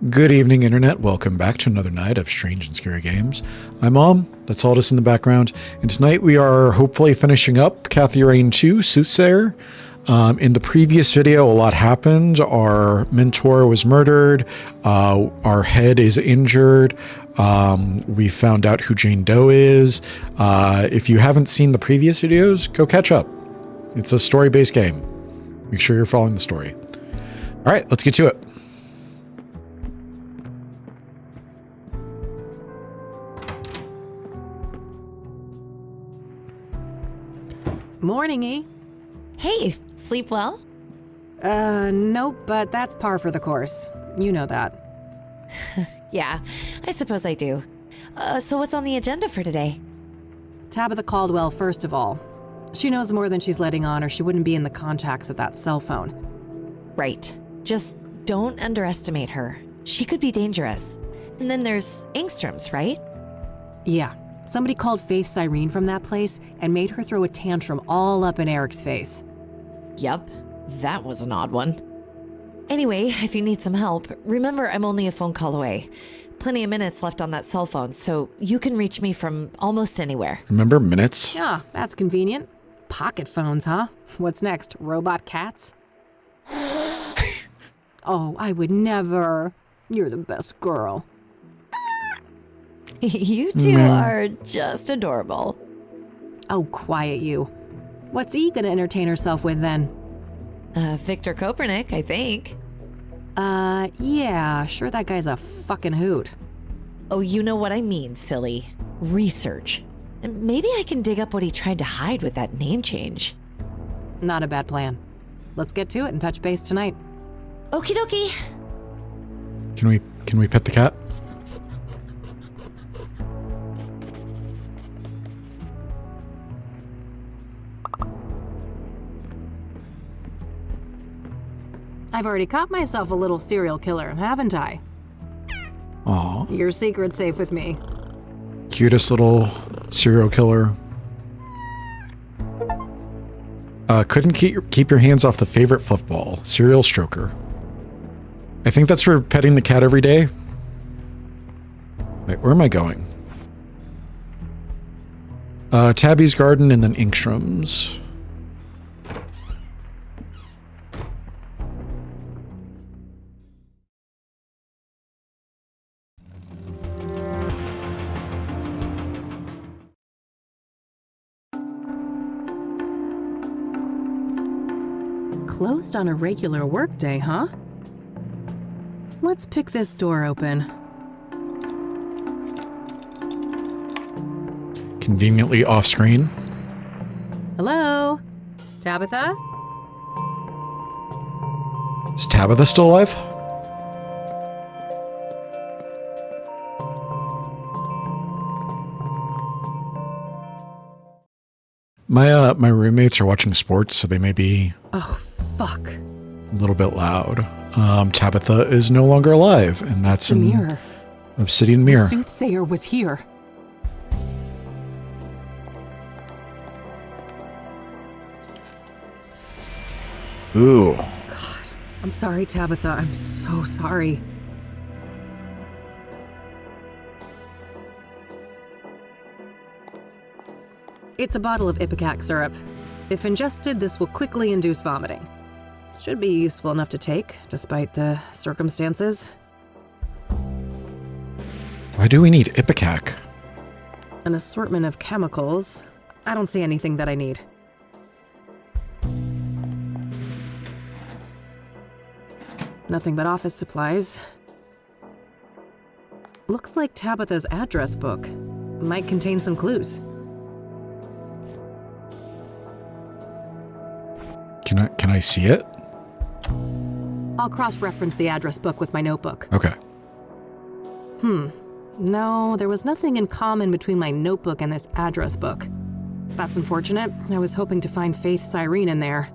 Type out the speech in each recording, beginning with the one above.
Good evening, Internet. Welcome back to another night of strange and scary games. I'm Mom. That's all just in the background. And tonight we are hopefully finishing up Kathy Rain 2, Soothsayer. In the previous video, a lot happened. Our mentor was murdered. Our head is injured. We found out who Jane Doe is. If you haven't seen the previous videos, go catch up. It's a story-based game. Make sure you're following the story. All right, let's get to it. Morning, E. Hey, sleep well? Nope, but that's par for the course. You know that. Yeah, I suppose I do. So what's on the agenda for today? Tabitha Caldwell, first of all. She knows more than she's letting on, or she wouldn't be in the contacts of that cell phone. Right. Just don't underestimate her. She could be dangerous. And then there's Engstrom's, right? Yeah. Somebody called Faith Cyrene from that place and made her throw a tantrum all up in Eric's face. Yup, that was an odd one. Anyway, if you need some help, remember I'm only a phone call away. Plenty of minutes left on that cell phone, so you can reach me from almost anywhere. Remember minutes? Yeah, that's convenient. Pocket phones, huh? What's next? Robot cats? Oh, I would never. You're the best girl. You two are just adorable. Oh, quiet you. What's E gonna entertain herself with then? Victor Kopernik, I think. Yeah, sure that guy's a fucking hoot. Oh, you know what I mean, silly. Research. And maybe I can dig up what he tried to hide with that name change. Not a bad plan. Let's get to it and touch base tonight. Okie dokie. Can we pet the cat? I've already caught myself a little serial killer, haven't I? Aw. Your secret's safe with me. Cutest little serial killer. Couldn't keep your hands off the favorite fluff ball. Serial stroker. I think that's for petting the cat every day. Wait, where am I going? Tabby's garden and then Engstrom's. Closed on a regular workday, huh? Let's pick this door open. Conveniently off screen. Hello? Tabitha? Is Tabitha still alive? My roommates are watching sports, so they may be Oh, fuck. a little bit loud. Tabitha is no longer alive, and that's The an mirror. obsidian The mirror. Soothsayer was here. Ooh. I'm sorry, Tabitha. I'm so sorry. It's a bottle of ipecac syrup. If ingested, this will quickly induce vomiting. Should be useful enough to take, despite the circumstances. Why do we need ipecac? An assortment of chemicals. I don't see anything that I need. Nothing but office supplies. Looks like Tabitha's address book. Might contain some clues. Can I see it? I'll cross-reference the address book with my notebook. Okay. No, there was nothing in common between my notebook and this address book. That's unfortunate. I was hoping to find Faith Cyrene in there.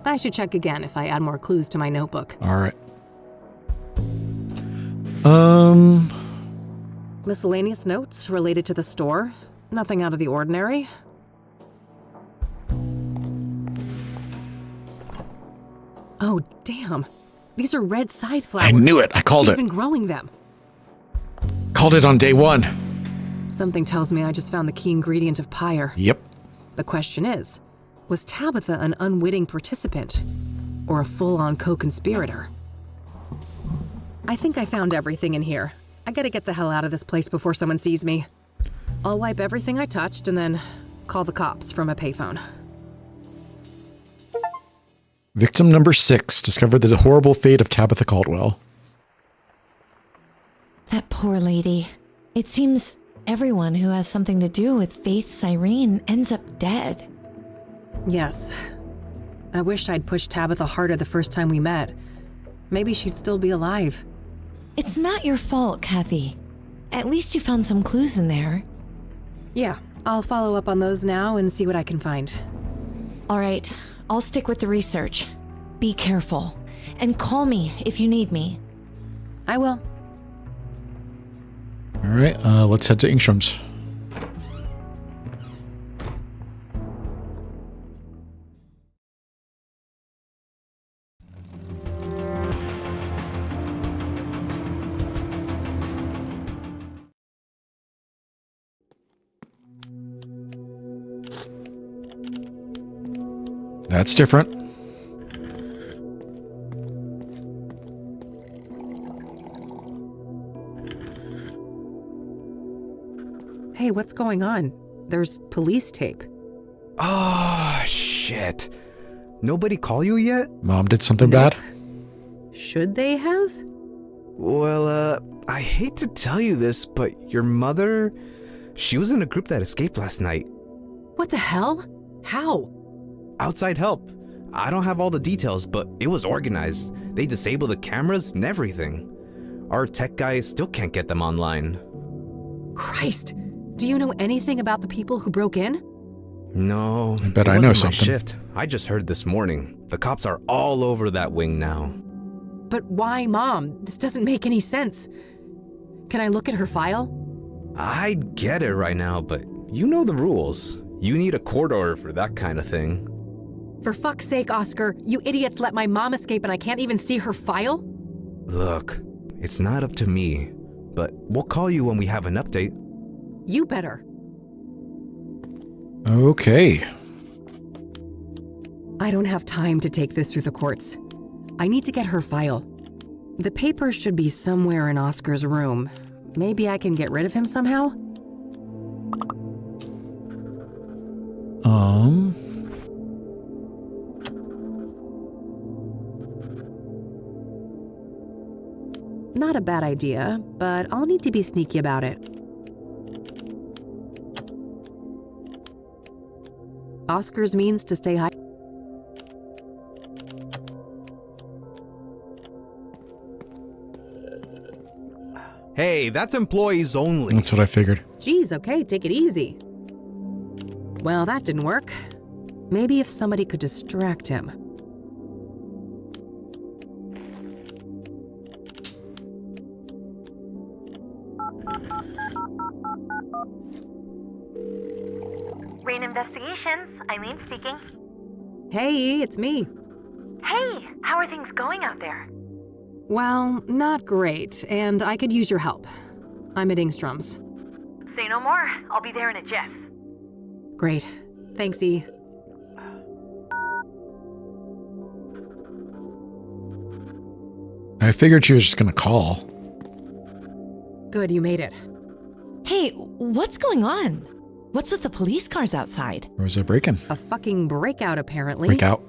I should check again if I add more clues to my notebook. All right. Miscellaneous notes related to the store. Nothing out of the ordinary. Oh, damn. These are red scythe flowers. I knew it. I called She's it. been growing them. Called it on day 1. Something tells me I just found the key ingredient of pyre. Yep. The question is, was Tabitha an unwitting participant or a full-on co-conspirator? I think I found everything in here. I gotta get the hell out of this place before someone sees me. I'll wipe everything I touched and then call the cops from a payphone. Victim number 6 discovered the horrible fate of Tabitha Caldwell. That poor lady. It seems everyone who has something to do with Faith Cyrene ends up dead. Yes. I wished I'd pushed Tabitha harder the first time we met. Maybe she'd still be alive. It's not your fault, Kathy. At least you found some clues in there. Yeah, I'll follow up on those now and see what I can find. All right, I'll stick with the research. Be careful. And call me if you need me. I will. All right, let's head to Ingstrom's. That's different. Hey, what's going on? There's police tape. Oh, shit. Nobody call you yet? Mom did something Nope. bad? Should they have? Well, I hate to tell you this, but your mother, she was in a group that escaped last night. What the hell? How? Outside help. I don't have all the details, but it was organized. They disabled the cameras and everything. Our tech guys still can't get them online. Christ! Do you know anything about the people who broke in? No, I bet it I know wasn't my something. shift. I just heard this morning. The cops are all over that wing now. But why, Mom? This doesn't make any sense. Can I look at her file? I get it right now, but you know the rules. You need a court order for that kind of thing. For fuck's sake, Oscar, you idiots let my mom escape and I can't even see her file? Look, it's not up to me, but we'll call you when we have an update. You better. Okay. I don't have time to take this through the courts. I need to get her file. The papers should be somewhere in Oscar's room. Maybe I can get rid of him somehow? Not a bad idea, but I'll need to be sneaky about it. Oscar's means to stay high. Hey, that's employees only. That's what I figured. Geez, okay, take it easy. Well, that didn't work. Maybe if somebody could distract him. Rain Investigations, Eileen speaking. Hey, it's me. Hey, how are things going out there? Well, not great, and I could use your help. I'm at Ingstrom's. Say no more. I'll be there in a jiff. Great. Thanks, E. I figured she was just going to call. Good, you made it. Hey, what's going on? What's with the police cars outside? There was a break-in. A fucking breakout, apparently. Breakout.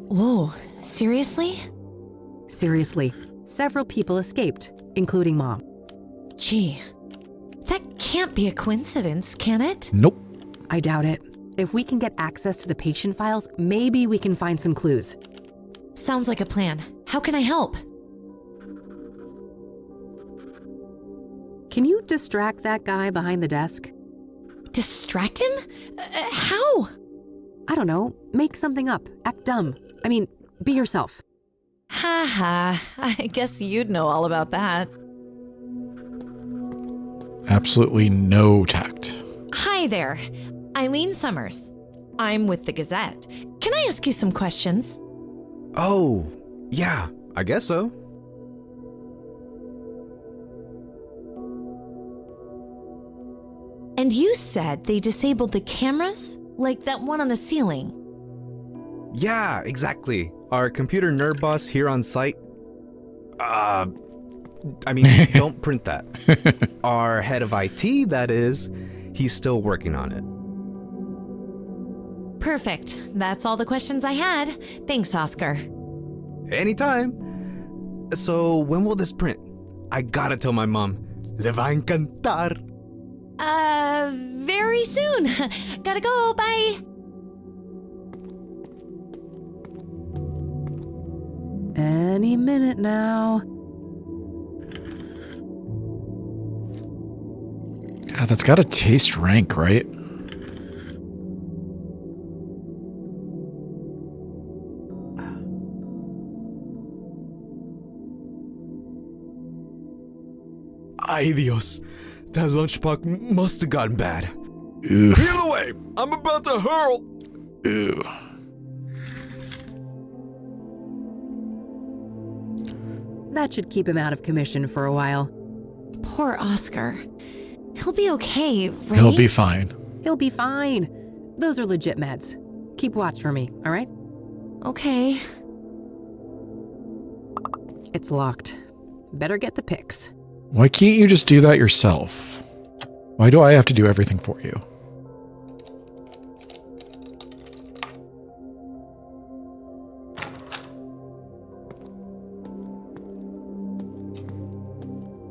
Whoa, seriously? Seriously, several people escaped, including Mom. Gee, that can't be a coincidence, can it? Nope. I doubt it. If we can get access to the patient files, maybe we can find some clues. Sounds like a plan. How can I help? Can you distract that guy behind the desk? Distract him? How? I don't know. Make something up. Act dumb. I mean, be yourself. Ha ha, I guess you'd know all about that. Absolutely no tact. Hi there, Eileen Summers. I'm with the Gazette. Can I ask you some questions? Oh, yeah. I guess so. And you said they disabled the cameras? Like that one on the ceiling? Yeah, exactly. Our computer nerd boss here on site. Don't print that. Our head of IT, that is, he's still working on it. Perfect. That's all the questions I had. Thanks, Oscar. Anytime. So, when will this print? I gotta tell my mom. Le va encantar. Very soon. Gotta go. Bye. Any minute now. God, that's gotta taste rank, right? Ay Dios. That lunchbox must have gotten bad. Oof. Peel away! I'm about to hurl! Ew. That should keep him out of commission for a while. Poor Oscar. He'll be okay, right? He'll be fine. He'll be fine. Those are legit meds. Keep watch for me, all right? Okay. It's locked. Better get the pics. Why can't you just do that yourself? Why do I have to do everything for you?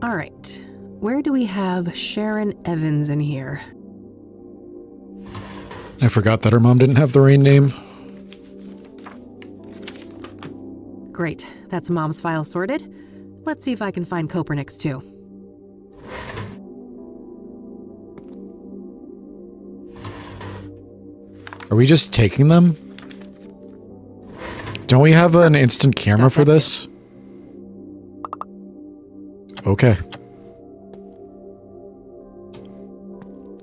All right. Where do we have Sharon Evans in here? I forgot that her mom didn't have the Rain name. Great. That's Mom's file sorted. Let's see if I can find Kopernik's too. Are we just taking them? Don't we have an instant camera for this? Okay.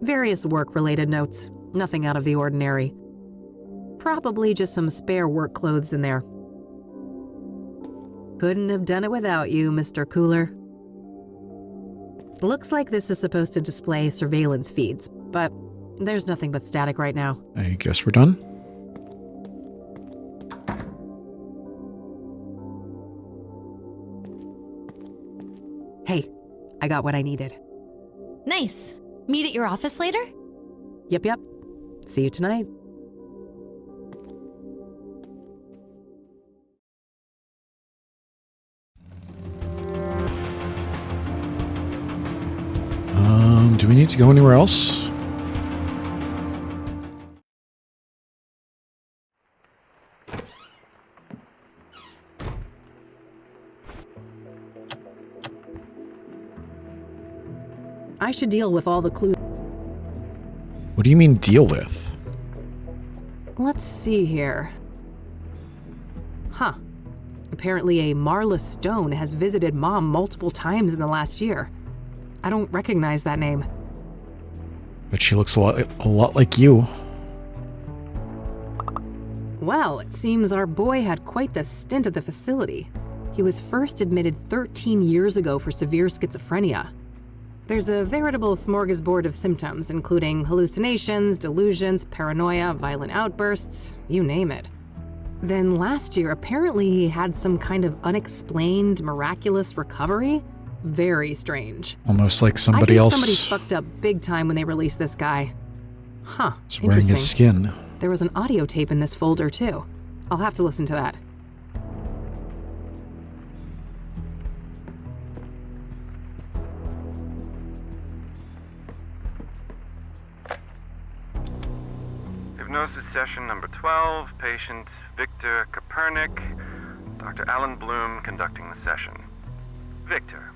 Various work-related notes. Nothing out of the ordinary. Probably just some spare work clothes in there. Couldn't have done it without you, Mr. Cooler. Looks like this is supposed to display surveillance feeds, but there's nothing but static right now. I guess we're done. Hey, I got what I needed. Nice. Meet at your office later? Yep. See you tonight. Do we need to go anywhere else? I should deal with all the clues. What do you mean deal with? Let's see here. Huh. Apparently a Marla Stone has visited Mom multiple times in the last year. I don't recognize that name. But she looks a lot like you. Well, it seems our boy had quite the stint at the facility. He was first admitted 13 years ago for severe schizophrenia. There's a veritable smorgasbord of symptoms, including hallucinations, delusions, paranoia, violent outbursts, you name it. Then last year, apparently he had some kind of unexplained, miraculous recovery. Very strange. Almost like I somebody guess else somebody fucked up big time when they released this guy. Huh, is wearing interesting. his skin. There was an audio tape in this folder, too. I'll have to listen to that. Hypnosis session number 12, patient Victor Kopernik, Dr. Alan Bloom conducting the session. Victor,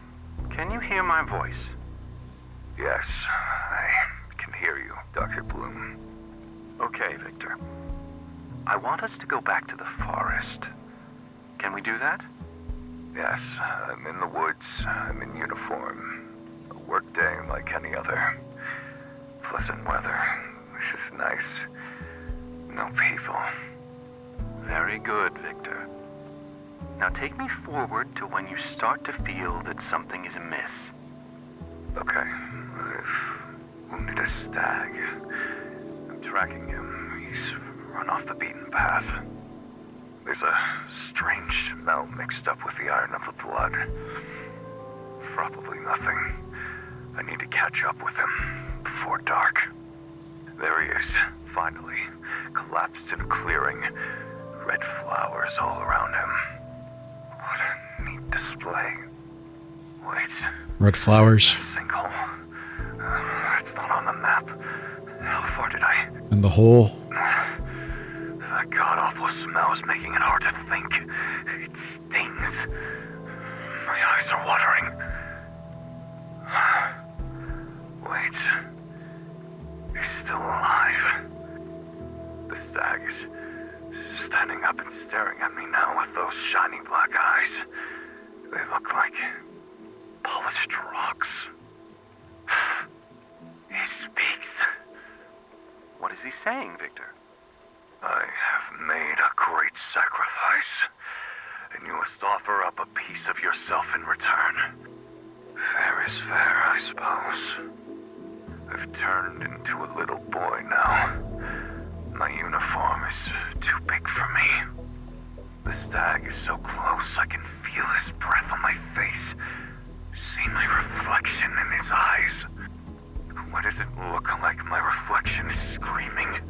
can you hear my voice? Yes, I can hear you, Dr. Bloom. Okay, Victor. I want us to go back to the forest. Can we do that? Yes, I'm in the woods. I'm in uniform. A work day like any other. Pleasant weather. This is nice. No people. Very good, Victor. Now take me forward to when you start to feel that something is amiss. Okay, I've wounded a stag. I'm tracking him. He's run off the beaten path. There's a strange smell mixed up with the iron of the blood. Probably nothing. I need to catch up with him before dark. There he is, finally, collapsed in a clearing. Red flowers all around him. What a neat display. Wait. Red flowers. Sinkhole. It's not on the map. How far did I... And the hole. That god-awful smell is making it hard to think. It stings. My eyes are watering. Wait. He's still alive. The stag is standing up and staring at me now with those shiny black eyes. They look like polished rocks. He speaks. What is he saying, Victor? I have made a great sacrifice, and you must offer up a piece of yourself in return. Fair is fair, I suppose. I've turned into a little boy now. My uniform is too big for me. The stag is so close I can feel his breath on my face. See my reflection in his eyes. Why does it look like my reflection is screaming?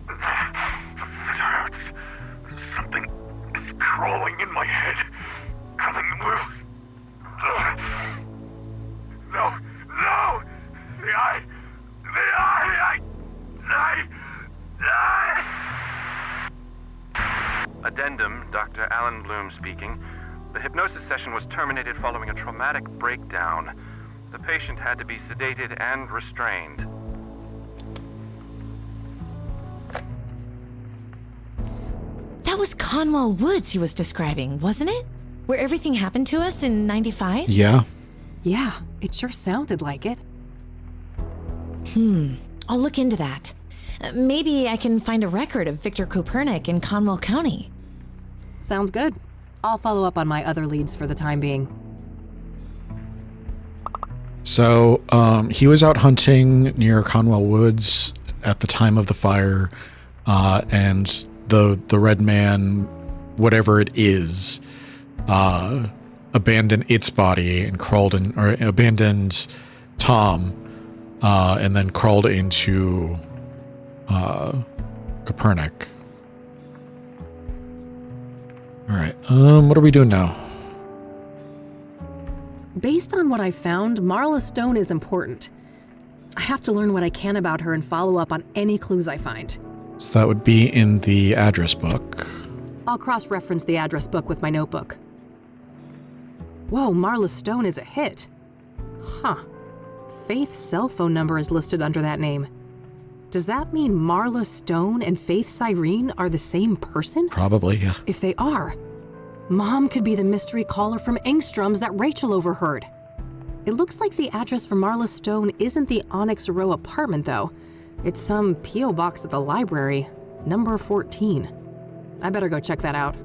It hurts. Something is crawling in my head. Coming loose. No! No! The eye! Addendum, Dr. Alan Bloom speaking. The hypnosis session was terminated following a traumatic breakdown. The patient had to be sedated and restrained. That was Conwell Woods he was describing, wasn't it? Where everything happened to us in 95? Yeah. Yeah, it sure sounded like it. I'll look into that. Maybe I can find a record of Victor Kopernik in Conwell County. Sounds good. I'll follow up on my other leads for the time being. So he was out hunting near Conwell Woods at the time of the fire, and the red man, whatever it is, abandoned its body and crawled in, or abandoned Tom, and then crawled into Kopernik. All right. What are we doing now? Based on what I found, Marla Stone is important. I have to learn what I can about her and follow up on any clues I find. So that would be in the address book. I'll cross-reference the address book with my notebook. Whoa, Marla Stone is a hit. Huh. Faith's cell phone number is listed under that name. Does that mean Marla Stone and Faith Cyrene are the same person? Probably, yeah. If they are, Mom could be the mystery caller from Engstrom's that Rachel overheard. It looks like the address for Marla Stone isn't the Onyx Row apartment, though. It's some P.O. box at the library, number 14. I better go check that out.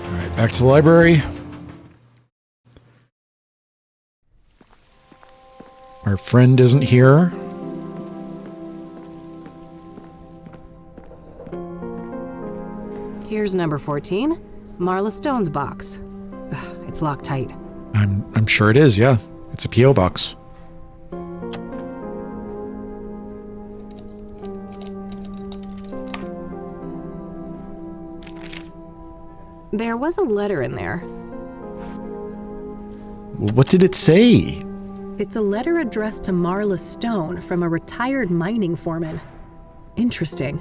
All right, back to the library. Our friend isn't here. Here's number 14, Marla Stone's box. Ugh, it's locked tight. I'm sure it is, yeah. It's a P.O. box. There was a letter in there. What did it say? It's a letter addressed to Marla Stone from a retired mining foreman. Interesting.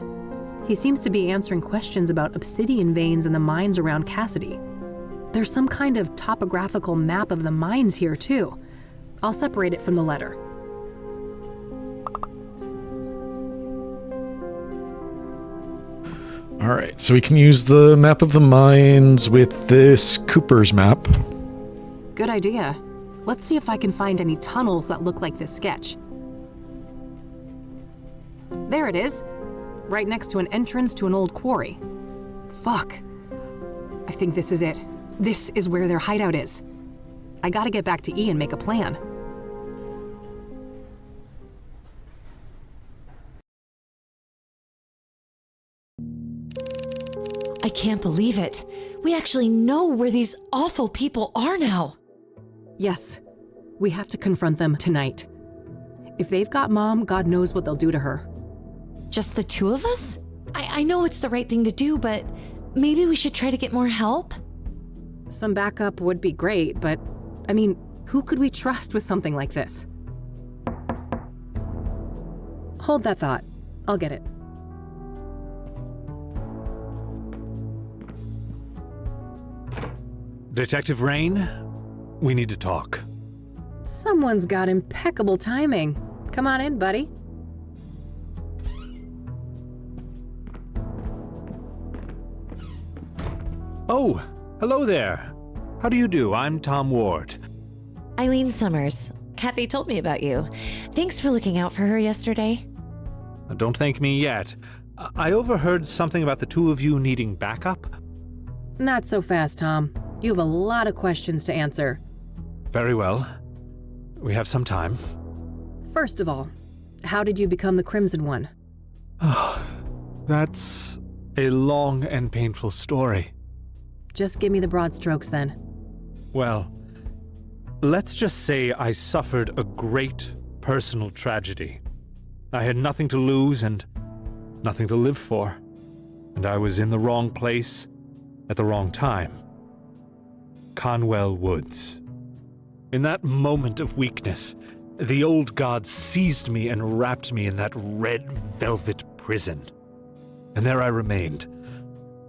He seems to be answering questions about obsidian veins in the mines around Kassidy. There's some kind of topographical map of the mines here, too. I'll separate it from the letter. All right, so we can use the map of the mines with this Cooper's map. Good idea. Let's see if I can find any tunnels that look like this sketch. There it is. Right next to an entrance to an old quarry. Fuck. I think this is it. This is where their hideout is. I gotta get back to E and make a plan. I can't believe it. We actually know where these awful people are now. Yes, we have to confront them tonight. If they've got Mom, God knows what they'll do to her. Just the two of us? I know it's the right thing to do, but maybe we should try to get more help? Some backup would be great, but I mean, who could we trust with something like this? Hold that thought. I'll get it. Detective Rain, we need to talk. Someone's got impeccable timing. Come on in, buddy. Oh, hello there. How do you do? I'm Tom Ward. Eileen Summers. Kathy told me about you. Thanks for looking out for her yesterday. Don't thank me yet. I overheard something about the two of you needing backup. Not so fast, Tom. You have a lot of questions to answer. Very well. We have some time. First of all, how did you become the Crimson One? That's a long and painful story. Just give me the broad strokes then. Well, let's just say I suffered a great personal tragedy. I had nothing to lose and nothing to live for. And I was in the wrong place at the wrong time. Conwell Woods. In that moment of weakness, the old god seized me and wrapped me in that red velvet prison. And there I remained,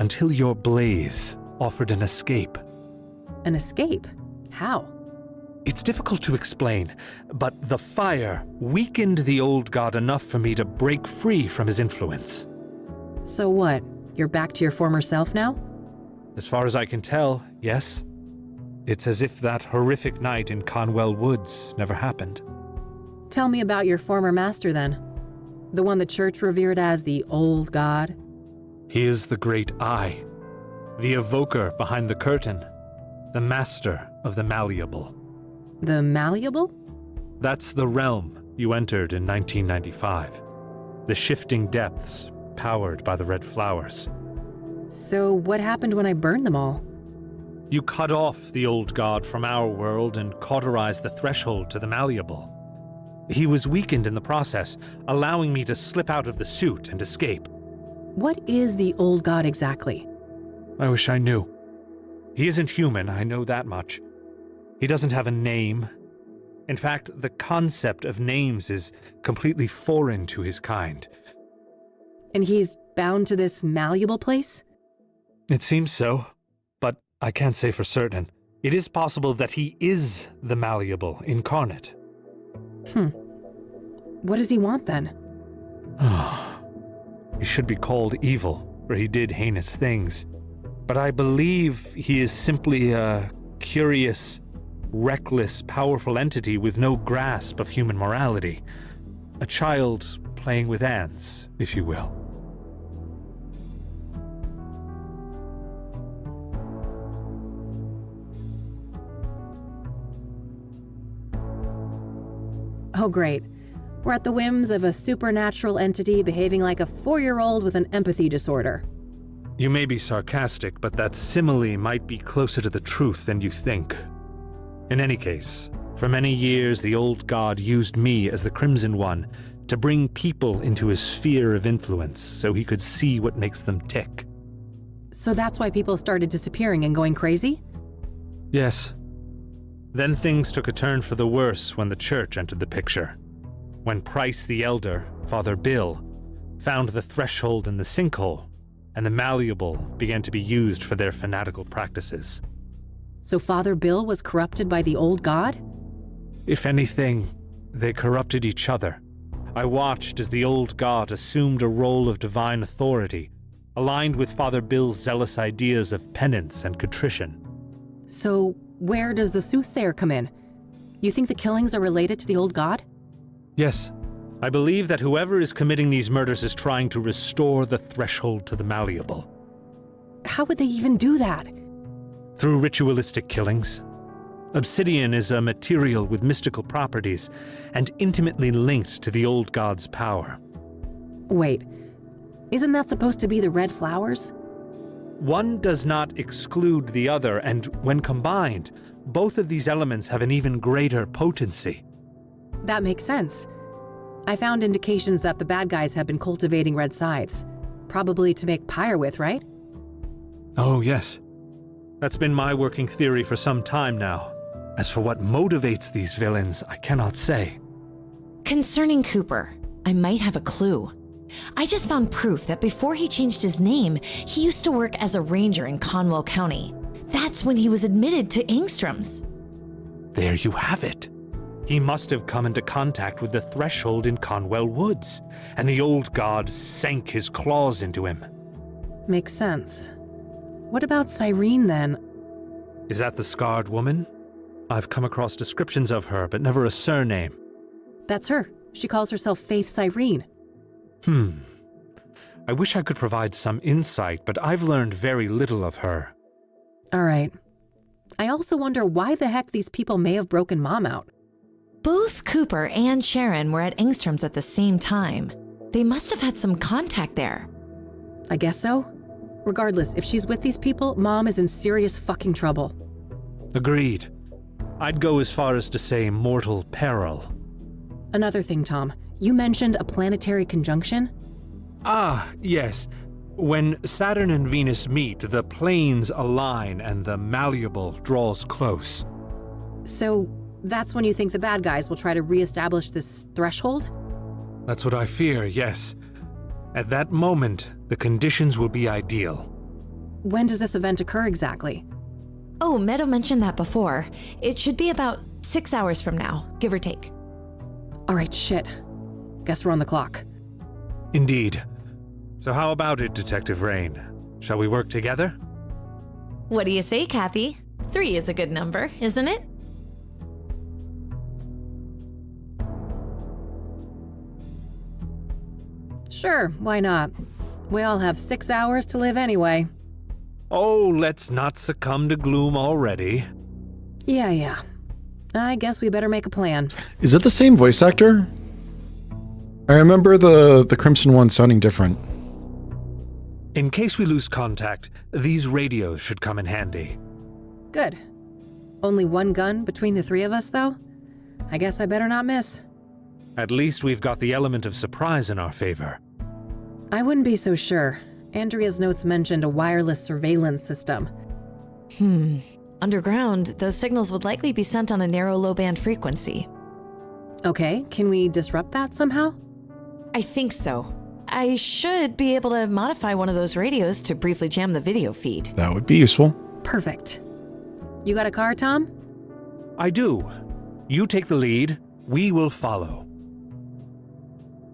until your blaze offered an escape. An escape? How? It's difficult to explain, but the fire weakened the old god enough for me to break free from his influence. So what? You're back to your former self now? As far as I can tell, yes. It's as if that horrific night in Conwell Woods never happened. Tell me about your former master then. The one the church revered as the old god. He is the great I, the evoker behind the curtain, the master of the malleable. The malleable? That's the realm you entered in 1995. The shifting depths powered by the red flowers. So what happened when I burned them all? You cut off the old god from our world and cauterized the threshold to the malleable. He was weakened in the process, allowing me to slip out of the suit and escape. What is the old god exactly? I wish I knew. He isn't human, I know that much. He doesn't have a name. In fact, the concept of names is completely foreign to his kind. And he's bound to this malleable place? It seems so, but I can't say for certain. It is possible that he is the malleable incarnate. What does he want then? He should be called evil, for he did heinous things. But I believe he is simply a curious, reckless, powerful entity with no grasp of human morality. A child playing with ants, if you will. Oh great. We're at the whims of a supernatural entity behaving like a 4-year-old with an empathy disorder. You may be sarcastic, but that simile might be closer to the truth than you think. In any case, for many years the old god used me as the Crimson One to bring people into his sphere of influence so he could see what makes them tick. So that's why people started disappearing and going crazy? Yes. Then things took a turn for the worse when the church entered the picture. When Price the Elder, Father Bill, found the threshold in the sinkhole, and the malleable began to be used for their fanatical practices. So Father Bill was corrupted by the old god? If anything, they corrupted each other. I watched as the old god assumed a role of divine authority, aligned with Father Bill's zealous ideas of penance and contrition. So Where does the Soothsayer come in? You think the killings are related to the old god? Yes. I believe that whoever is committing these murders is trying to restore the threshold to the malleable. How would they even do that? Through ritualistic killings. Obsidian is a material with mystical properties and intimately linked to the old god's power. Wait, isn't that supposed to be the red flowers? One does not exclude the other, and when combined, both of these elements have an even greater potency. That makes sense. I found indications that the bad guys have been cultivating red scythes. Probably to make pyre with, right? Oh, yes. That's been my working theory for some time now. As for what motivates these villains, I cannot say. Concerning Cooper, I might have a clue. I just found proof that before he changed his name, he used to work as a ranger in Conwell County. That's when he was admitted to Engstrom's. There you have it. He must have come into contact with the threshold in Conwell Woods, and the old god sank his claws into him. Makes sense. What about Cyrene, then? Is that the scarred woman? I've come across descriptions of her, but never a surname. That's her. She calls herself Faith Cyrene. I wish I could provide some insight, but I've learned very little of her. All right. I also wonder why the heck these people may have broken Mom out. Both Cooper and Sharon were at Engstrom's at the same time. They must have had some contact there. I guess so. Regardless, if she's with these people, Mom is in serious fucking trouble. Agreed. I'd go as far as to say mortal peril. Another thing, Tom. You mentioned a planetary conjunction? Ah, yes. When Saturn and Venus meet, the planes align and the malleable draws close. So, that's when you think the bad guys will try to re-establish this threshold? That's what I fear, yes. At that moment, the conditions will be ideal. When does this event occur exactly? Oh, Meadow mentioned that before. It should be about 6 hours from now, give or take. All right, shit. Guess we're on the clock. Indeed. So how about it, Detective Rain? Shall we work together? What do you say, Kathy? 3 is a good number, isn't it? Sure, why not? We all have 6 hours to live anyway. Oh, let's not succumb to gloom already. Yeah. I guess we better make a plan. Is it the same voice actor? I remember the Crimson one sounding different. In case we lose contact, these radios should come in handy. Good. Only one gun between the 3 of us, though? I guess I better not miss. At least we've got the element of surprise in our favor. I wouldn't be so sure. Andrea's notes mentioned a wireless surveillance system. Underground, those signals would likely be sent on a narrow low-band frequency. Okay, can we disrupt that somehow? I think so. I should be able to modify one of those radios to briefly jam the video feed. That would be useful. Perfect. You got a car, Tom? I do. You take the lead, we will follow.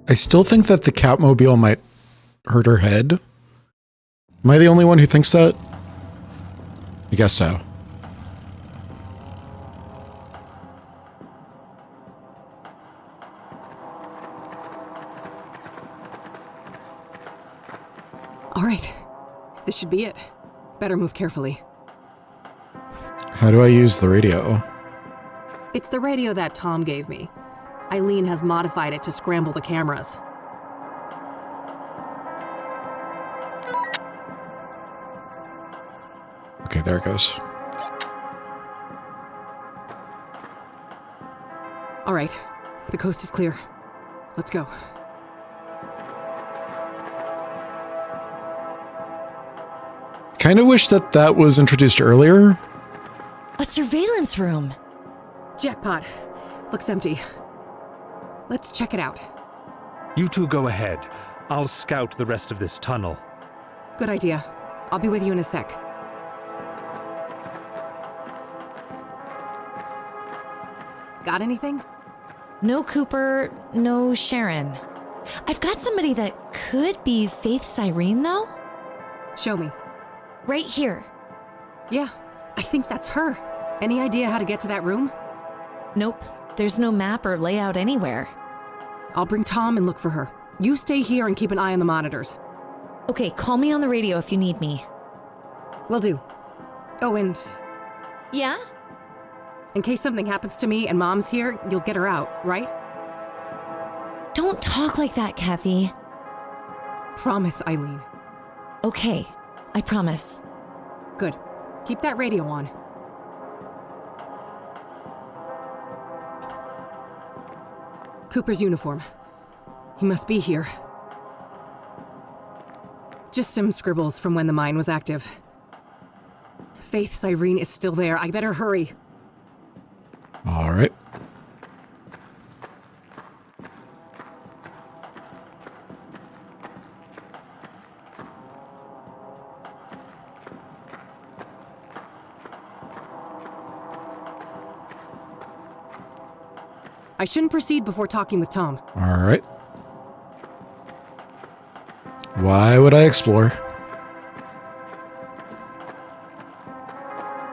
I still think that the Katmobile might hurt her head. Am I the only one who thinks that? I guess so. All right. This should be it. Better move carefully. How do I use the radio? It's the radio that Tom gave me. Eileen has modified it to scramble the cameras. Okay, there it goes. All right. The coast is clear. Let's go. Kind of wish that was introduced earlier. A surveillance room. Jackpot. Looks empty. Let's check it out. You two go ahead. I'll scout the rest of this tunnel. Good idea. I'll be with you in a sec. Got anything? No Cooper, no Sharon. I've got somebody that could be Faith Cyrene, though. Show me. Right here. Yeah, I think that's her. Any idea how to get to that room? Nope. There's no map or layout anywhere. I'll bring Tom and look for her. You stay here and keep an eye on the monitors. Okay, call me on the radio if you need me. Will do. Oh, and Yeah? in case something happens to me and Mom's here, you'll get her out, right? Don't talk like that, Kathy. Promise, Eileen. Okay, I promise. Good. Keep that radio on. Cooper's uniform. He must be here. Just some scribbles from when the mine was active. Faith's Irene is still there. I better hurry. All right. I shouldn't proceed before talking with Tom. All right. Why would I explore?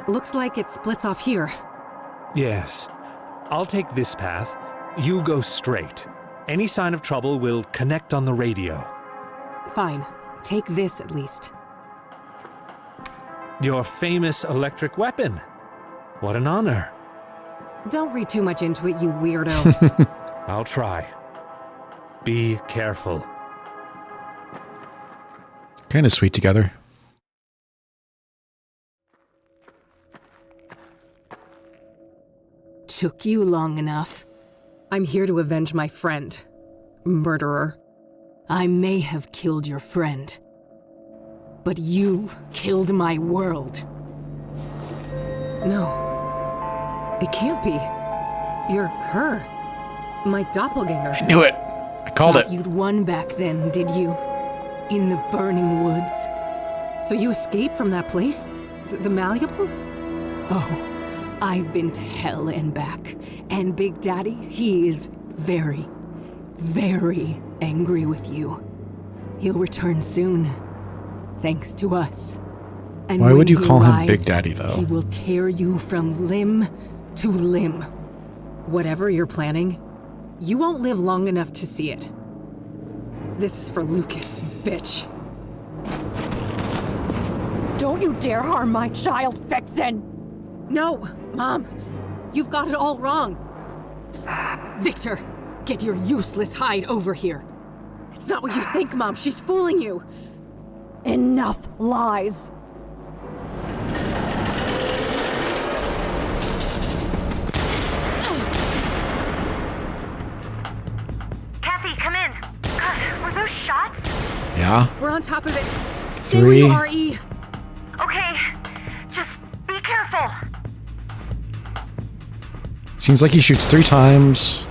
Looks like it splits off here. Yes. I'll take this path. You go straight. Any sign of trouble will connect on the radio. Fine. Take this at least. Your famous electric weapon. What an honor. Don't read too much into it, you weirdo. I'll try. Be careful. Kind of sweet together. Took you long enough. I'm here to avenge my friend. Murderer. I may have killed your friend. But you killed my world. No. It can't be. You're her. My doppelganger. I knew it. I called it. You'd won back then, did you? In the burning woods. So you escaped from that place? The Malleable? Oh, I've been to hell and back. And Big Daddy, he is very, very angry with you. He'll return soon. Thanks to us. And Why when would you he call him arrives, Big Daddy, though? He will tear you from limb to limb. Whatever you're planning, you won't live long enough to see it. This is for Lucas, bitch. Don't you dare harm my child, Vixen! No, Mom. You've got it all wrong. Victor, get your useless hide over here. It's not what you think, Mom. She's fooling you. Enough lies! Kathy, come in. God, were those shots? Yeah. We're on top of it. Stay 3. where you are, E. Okay, just be careful. Seems like he shoots 3 times.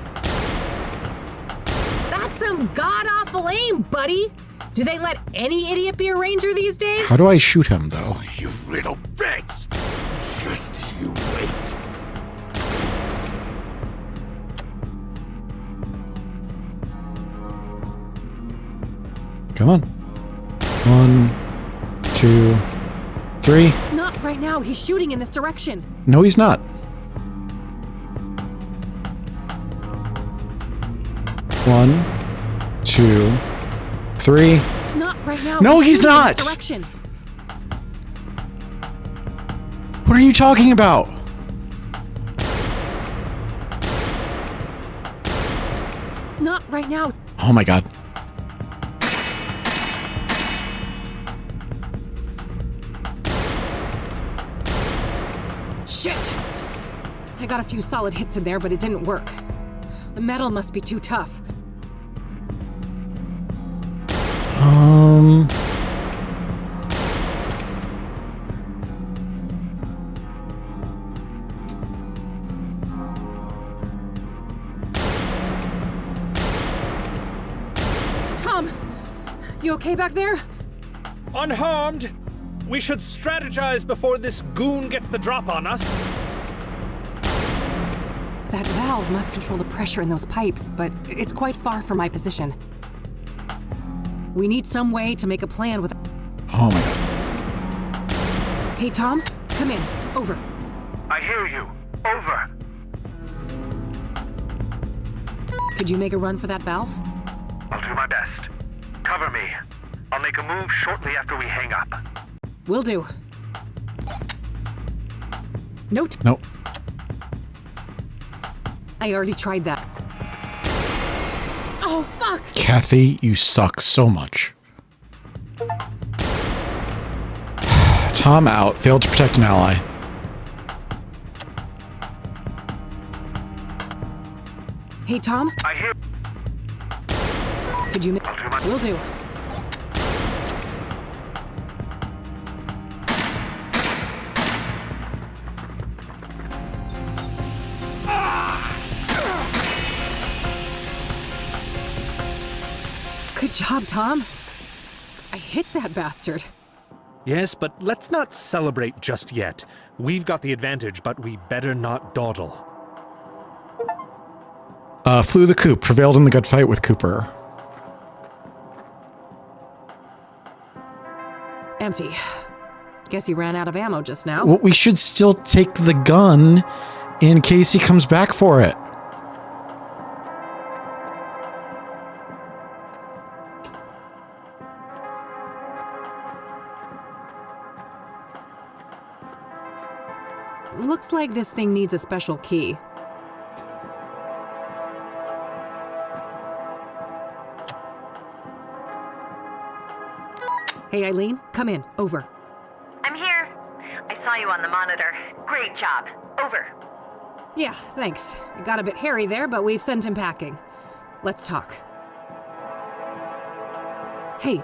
That's some god-awful aim, buddy. Do they let any idiot be a ranger these days? How do I shoot him, though? You little bitch! Just you wait. Come on. 1, 2, 3. Not right now. He's shooting in this direction. No, he's not. 1, 2, 3. Not right now. No, he's shooting in not. this direction. What are you talking about? Not right now. Oh my god. Shit! I got a few solid hits in there, but it didn't work. The metal must be too tough. Tom! You okay back there? Unharmed! We should strategize before this goon gets the drop on us. That valve must control the pressure in those pipes, but it's quite far from my position. We need some way to make a plan with... Oh my god. Hey, Tom, come in. Over. I hear you. Over. Could you make a run for that valve? I'll do my best. Cover me. I'll make a move shortly after we hang up. Will do. Nope. I already tried that. Oh, fuck! Kathy, you suck so much. Tom out. Failed to protect an ally. Hey, Tom? I hear. Could you make... I'll do my... Will do. Good job, Tom. I hit that bastard. Yes, but let's not celebrate just yet. We've got the advantage, but we better not dawdle. Flew the coop. Prevailed in the good fight with Cooper. Empty. Guess he ran out of ammo just now. Well, we should still take the gun in case he comes back for it. Looks like this thing needs a special key. Hey, Eileen, come in. Over. I'm here. I saw you on the monitor. Great job. Over. Yeah, thanks. It got a bit hairy there, but we've sent him packing. Let's talk. Hey,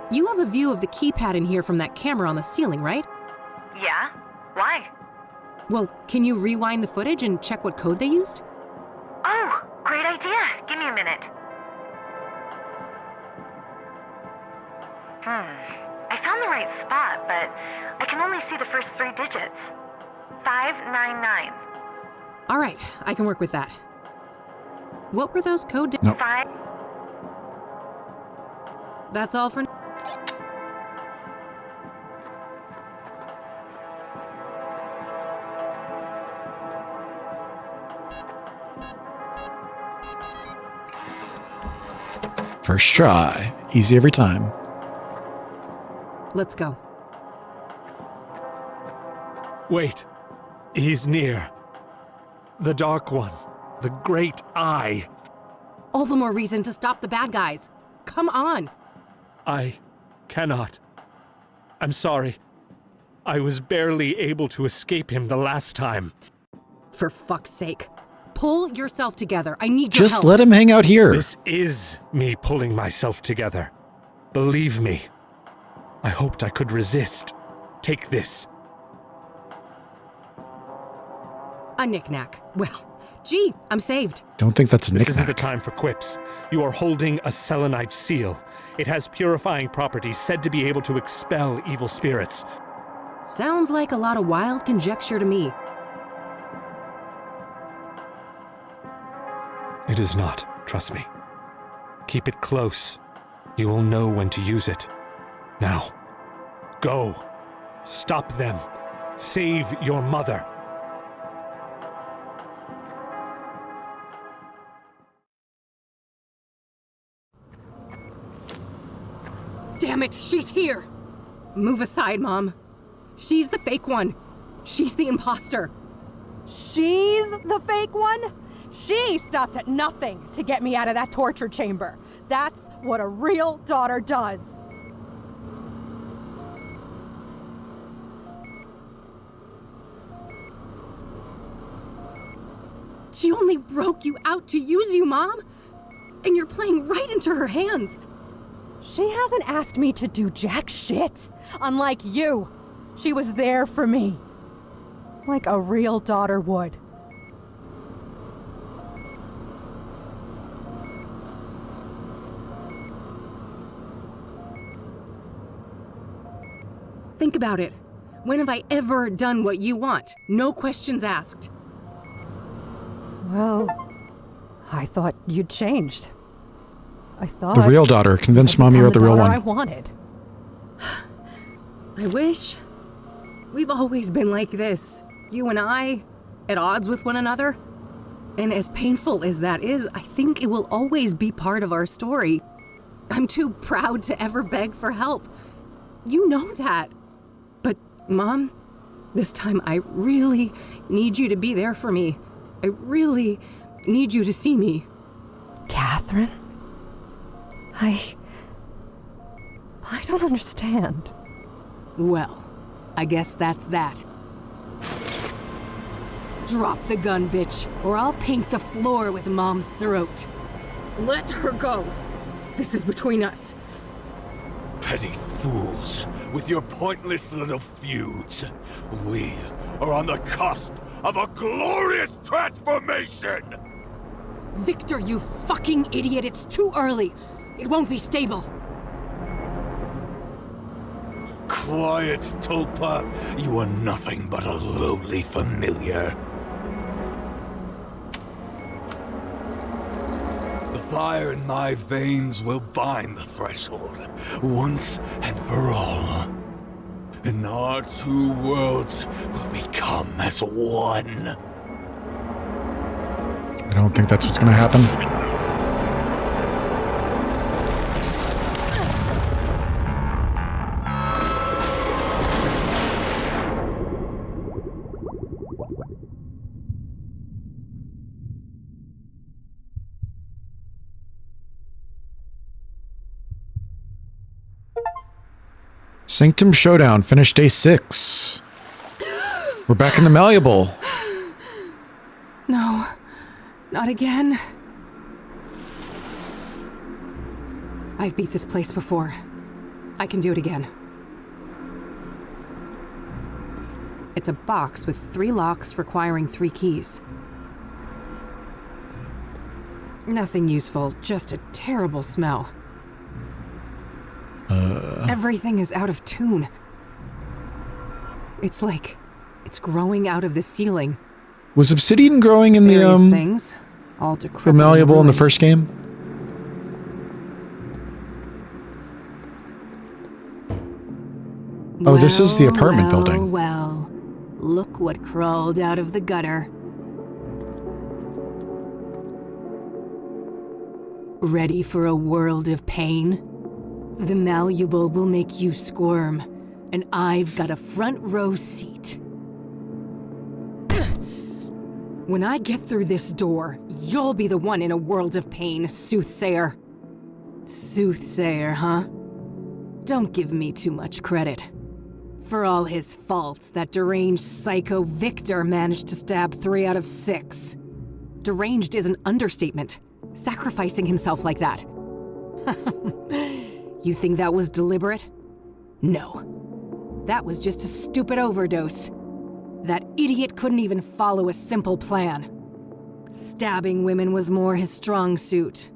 you have a view of the keypad in here from that camera on the ceiling, right? Yeah? Why? Well, can you rewind the footage and check what code they used? Oh, great idea. Give me a minute. I found the right spot, but I can only see the first 3 digits. 599. All right, I can work with that. What were those code? Nope. 5. That's all for. First try. Easy every time. Let's go. Wait. He's near. The Dark One. The Great Eye. All the more reason to stop the bad guys. Come on. I cannot. I'm sorry. I was barely able to escape him the last time. For fuck's sake. Pull yourself together. I need your help. Just let him hang out here. This is me pulling myself together. Believe me. I hoped I could resist. Take this. A knick-knack. Well, gee, I'm saved. Don't think that's a This isn't the knick-knack. time for quips. You are holding a selenite seal. It has purifying properties said to be able to expel evil spirits. Sounds like a lot of wild conjecture to me. It is not, trust me. Keep it close. You will know when to use it. Now, go. Stop them. Save your mother. Damn it, she's here! Move aside, Mom. She's the fake one. She's the imposter. She's the fake one? She stopped at nothing to get me out of that torture chamber. That's what a real daughter does. She only broke you out to use you, Mom. And you're playing right into her hands. She hasn't asked me to do jack shit. Unlike you. She was there for me. Like a real daughter would. Think about it. When have I ever done what you want? No questions asked. Well, I thought you'd changed. I thought... The real daughter. Convince Mom you're the real I one. wanted. I wish. We've always been like this. You and I, at odds with one another. And as painful as that is, I think it will always be part of our story. I'm too proud to ever beg for help. You know that. But, Mom, this time I really need you to be there for me. I really need you to see me. Catherine? I don't understand. Well, I guess that's that. Drop the gun, bitch, or I'll paint the floor with Mom's throat. Let her go. This is between us. Petty fools, with your pointless little feuds. We are on the cusp of a glorious transformation! Victor, you fucking idiot, it's too early. It won't be stable. Quiet, Tulpa. You are nothing but a lowly familiar. The fire in my veins will bind the threshold, once and for all. And our two worlds will become as one. I don't think that's what's going to happen. Sanctum Showdown, finished day 6. We're back in the Malleable. No, not again. I've beat this place before. I can do it again. It's a box with 3 locks requiring 3 keys. Nothing useful, just a terrible smell. Everything is out of tune. It's like it's growing out of the ceiling. Was obsidian growing in Various the things, all decrepit the Malleable in the ruined. first game? Oh, this is the apartment building. Well, look what crawled out of the gutter. Ready for a world of pain? The Malleable will make you squirm, and I've got a front row seat. When I get through this door, you'll be the one in a world of pain, Soothsayer. Soothsayer, huh? Don't give me too much credit. For all his faults, that deranged psycho Victor managed to stab 3 out of 6. Deranged is an understatement, sacrificing himself like that. You think that was deliberate? No. That was just a stupid overdose. That idiot couldn't even follow a simple plan. Stabbing women was more his strong suit.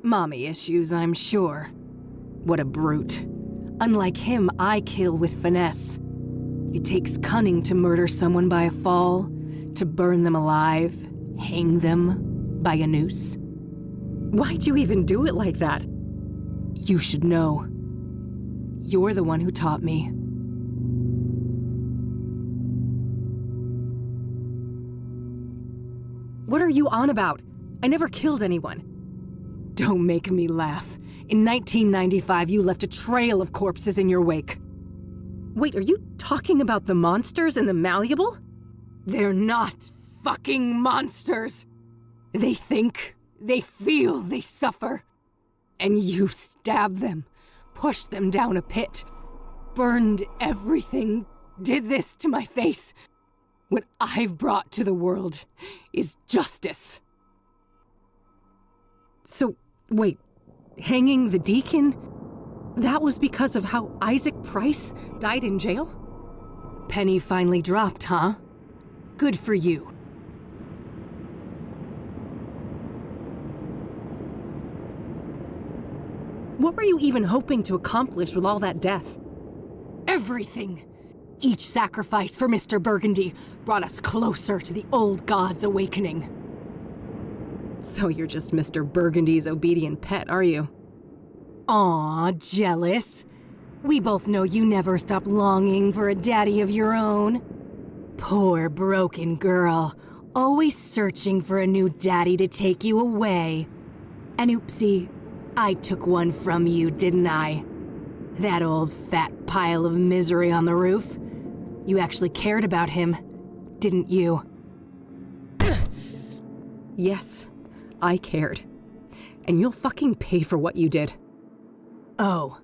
Mommy issues, I'm sure. What a brute. Unlike him, I kill with finesse. It takes cunning to murder someone by a fall, to burn them alive, hang them by a noose. Why'd you even do it like that? You should know. You're the one who taught me. What are you on about? I never killed anyone. Don't make me laugh. In 1995, you left a trail of corpses in your wake. Wait, are you talking about the monsters in the Malleable? They're not fucking monsters. They think, they feel, they suffer. And you stabbed them, pushed them down a pit, burned everything, did this to my face. What I've brought to the world is justice. So, wait, hanging the deacon? That was because of how Isaac Price died in jail? Penny finally dropped, huh? Good for you. What were you even hoping to accomplish with all that death? Everything! Each sacrifice for Mr. Burgundy brought us closer to the old god's awakening. So you're just Mr. Burgundy's obedient pet, are you? Aw, jealous. We both know you never stop longing for a daddy of your own. Poor broken girl. Always searching for a new daddy to take you away. And oopsie, I took one from you, didn't I? That old fat pile of misery on the roof. You actually cared about him, didn't you? Yes, I cared. And you'll fucking pay for what you did. Oh,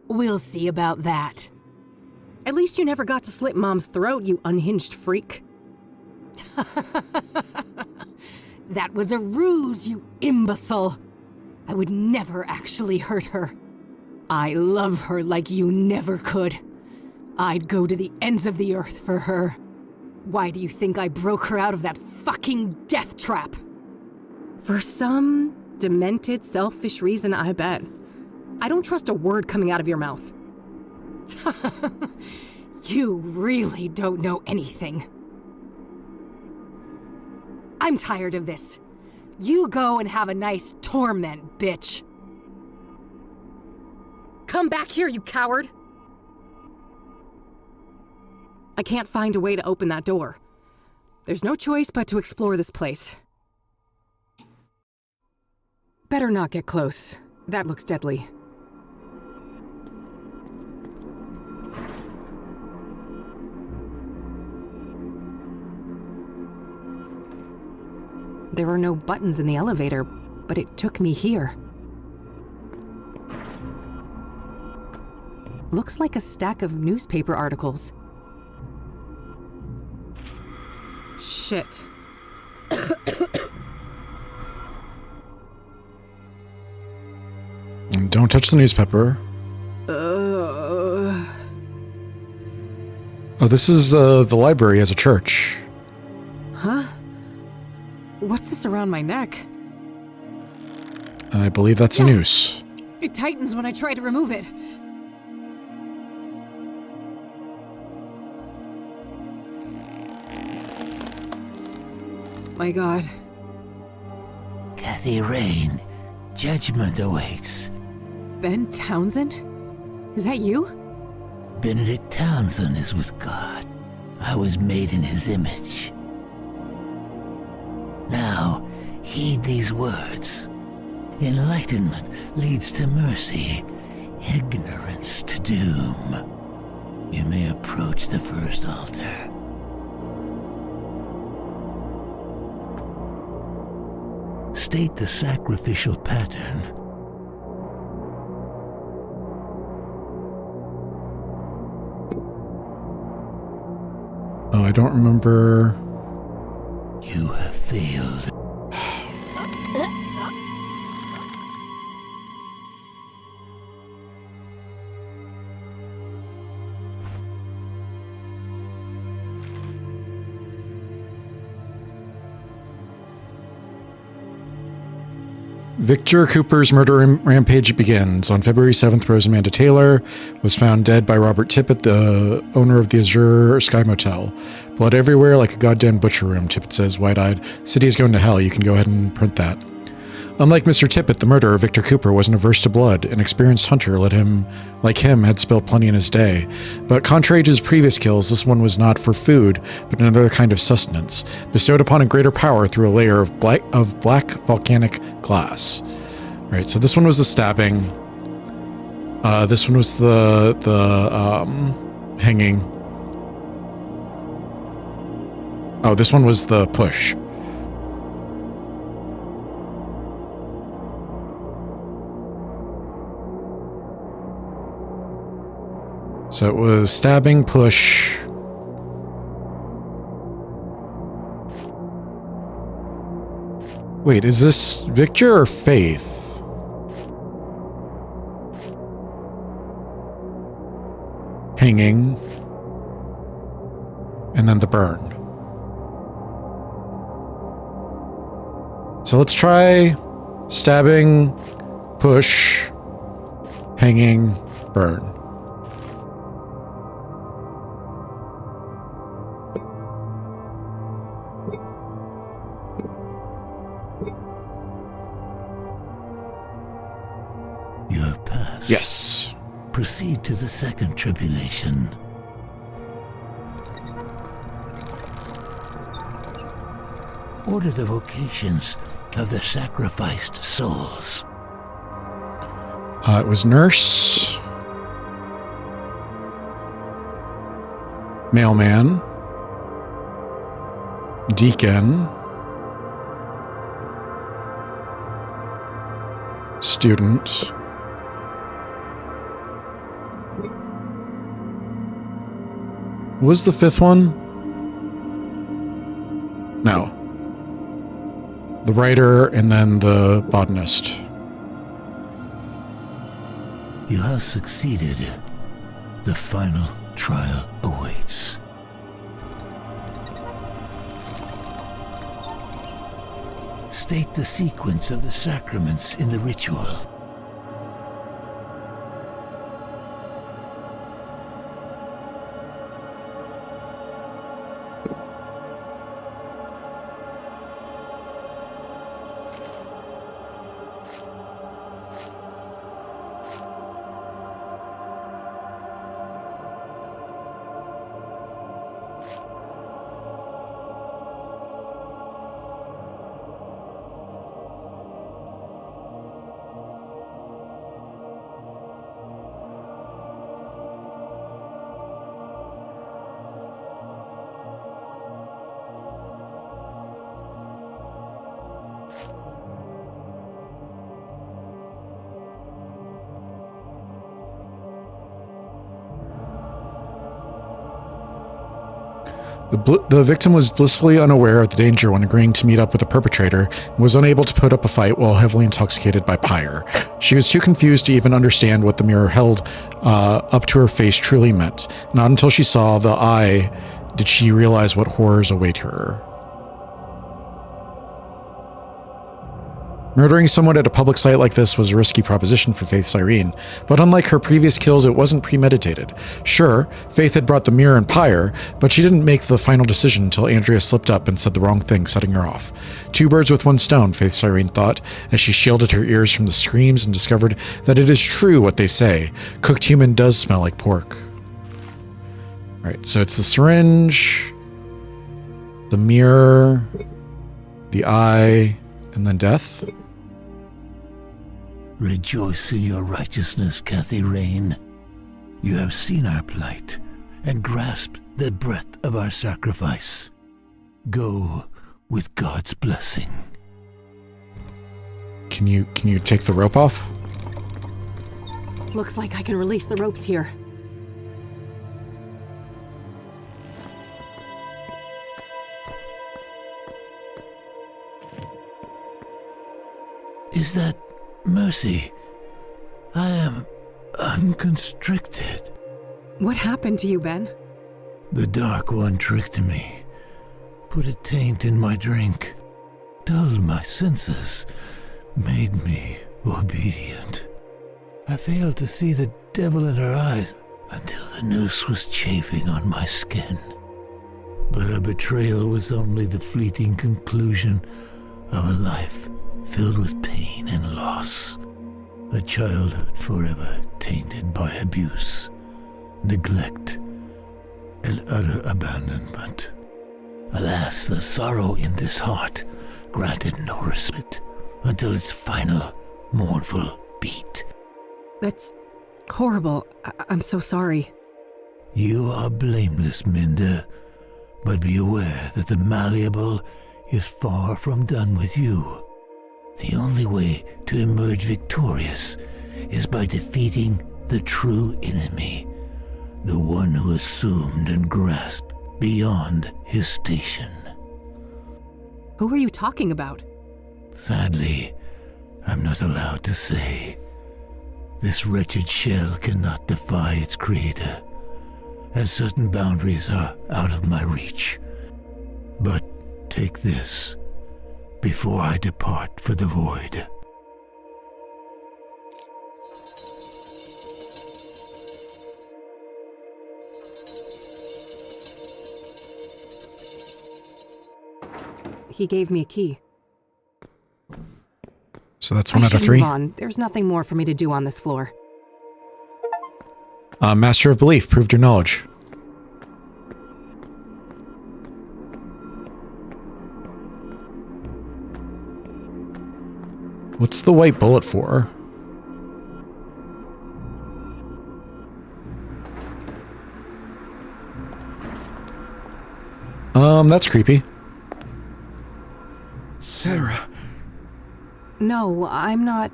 we'll see about that. At least you never got to slit Mom's throat, you unhinged freak. That was a ruse, you imbecile. I would never actually hurt her. I love her like you never could. I'd go to the ends of the earth for her. Why do you think I broke her out of that fucking death trap? For some demented, selfish reason, I bet. I don't trust a word coming out of your mouth. You really don't know anything. I'm tired of this. You go and have a nice torment, bitch. Come back here, you coward! I can't find a way to open that door. There's no choice but to explore this place. Better not get close. That looks deadly. There were no buttons in the elevator, but it took me here. Looks like a stack of newspaper articles. Shit. Don't touch the newspaper. Uh... Oh, this is the library as a church. Huh? What's this around my neck? I believe that's a noose. It tightens when I try to remove it. My God. Kathy Rain, judgment awaits. Ben Townsend? Is that you? Benedict Townsend is with God. I was made in his image. Now, heed these words. Enlightenment leads to mercy, ignorance to doom. You may approach the first altar. State the sacrificial pattern. Oh, I don't remember. You have failed. Victor Cooper's murder rampage begins. On February 7th, Rose Amanda Taylor was found dead by Robert Tippett, the owner of the Azure Sky Motel. Blood everywhere like a goddamn butcher room, Tippett says, wide-eyed. City is going to hell. You can go ahead and print that. Unlike Mr. Tippett, the murderer, Victor Cooper, wasn't averse to blood. An experienced hunter like him had spilled plenty in his day. But contrary to his previous kills, this one was not for food, but another kind of sustenance, bestowed upon a greater power through a layer of black volcanic glass. All right, so this one was the stabbing. This one was the hanging. Oh, this one was the push. So it was stabbing, push. Wait, is this Victor or Faith? Hanging. And then the burn. So let's try stabbing, push, hanging, burn. You have passed. Yes. Proceed to the second tribulation. Order the vocations of the sacrificed souls. It was nurse, mailman, deacon, student, what was the fifth one? No. The writer and then the botanist. You have succeeded. The final trial awaits. State the sequence of the sacraments in the ritual. The victim was blissfully unaware of the danger when agreeing to meet up with the perpetrator and was unable to put up a fight while heavily intoxicated by pyre. She was too confused to even understand what the mirror held up to her face truly meant. Not until she saw the eye did she realize what horrors await her. Murdering someone at a public site like this was a risky proposition for Faith Cyrene, but unlike her previous kills, it wasn't premeditated. Sure, Faith had brought the mirror and pyre, but she didn't make the final decision until Andrea slipped up and said the wrong thing, setting her off. Two birds with one stone, Faith Cyrene thought, as she shielded her ears from the screams and discovered that it is true what they say. Cooked human does smell like pork. Alright, so it's the syringe, the mirror, the eye, and then death. Rejoice in your righteousness, Kathy Rain. You have seen our plight and grasped the breadth of our sacrifice. Go with God's blessing. Can you take the rope off? Looks like I can release the ropes here. Is that mercy? I am unconstricted. What happened to you, Ben? The Dark One tricked me, put a taint in my drink, dulled my senses, made me obedient. I failed to see the devil in her eyes until the noose was chafing on my skin. But her betrayal was only the fleeting conclusion of a life filled with pain and loss. A childhood forever tainted by abuse, neglect, and utter abandonment. Alas, the sorrow in this heart granted no respite until its final, mournful beat. That's horrible. I'm so sorry. You are blameless, Minda, but be aware that the malleable is far from done with you. The only way to emerge victorious is by defeating the true enemy, the one who assumed and grasped beyond his station. Who are you talking about? Sadly, I'm not allowed to say. This wretched shell cannot defy its creator, as certain boundaries are out of my reach. But take this before I depart for the void. He gave me a key. So that's one out of 3. Move on. There's nothing more for me to do on this floor. Master of Belief, proved your knowledge. the white bullet for? That's creepy. Sarah. No, I'm not...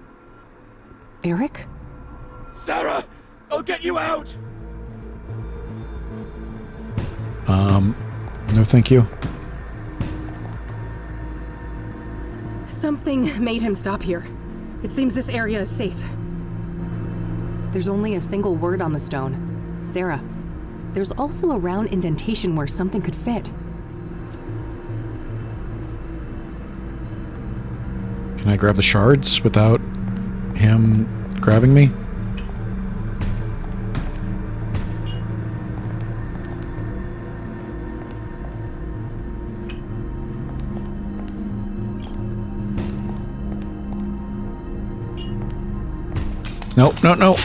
Eric? Sarah! I'll get you out! No thank you. Something made him stop here. It seems this area is safe. There's only a single word on the stone. Sarah. There's also a round indentation where something could fit. Can I grab the shards without him grabbing me? No, no, no.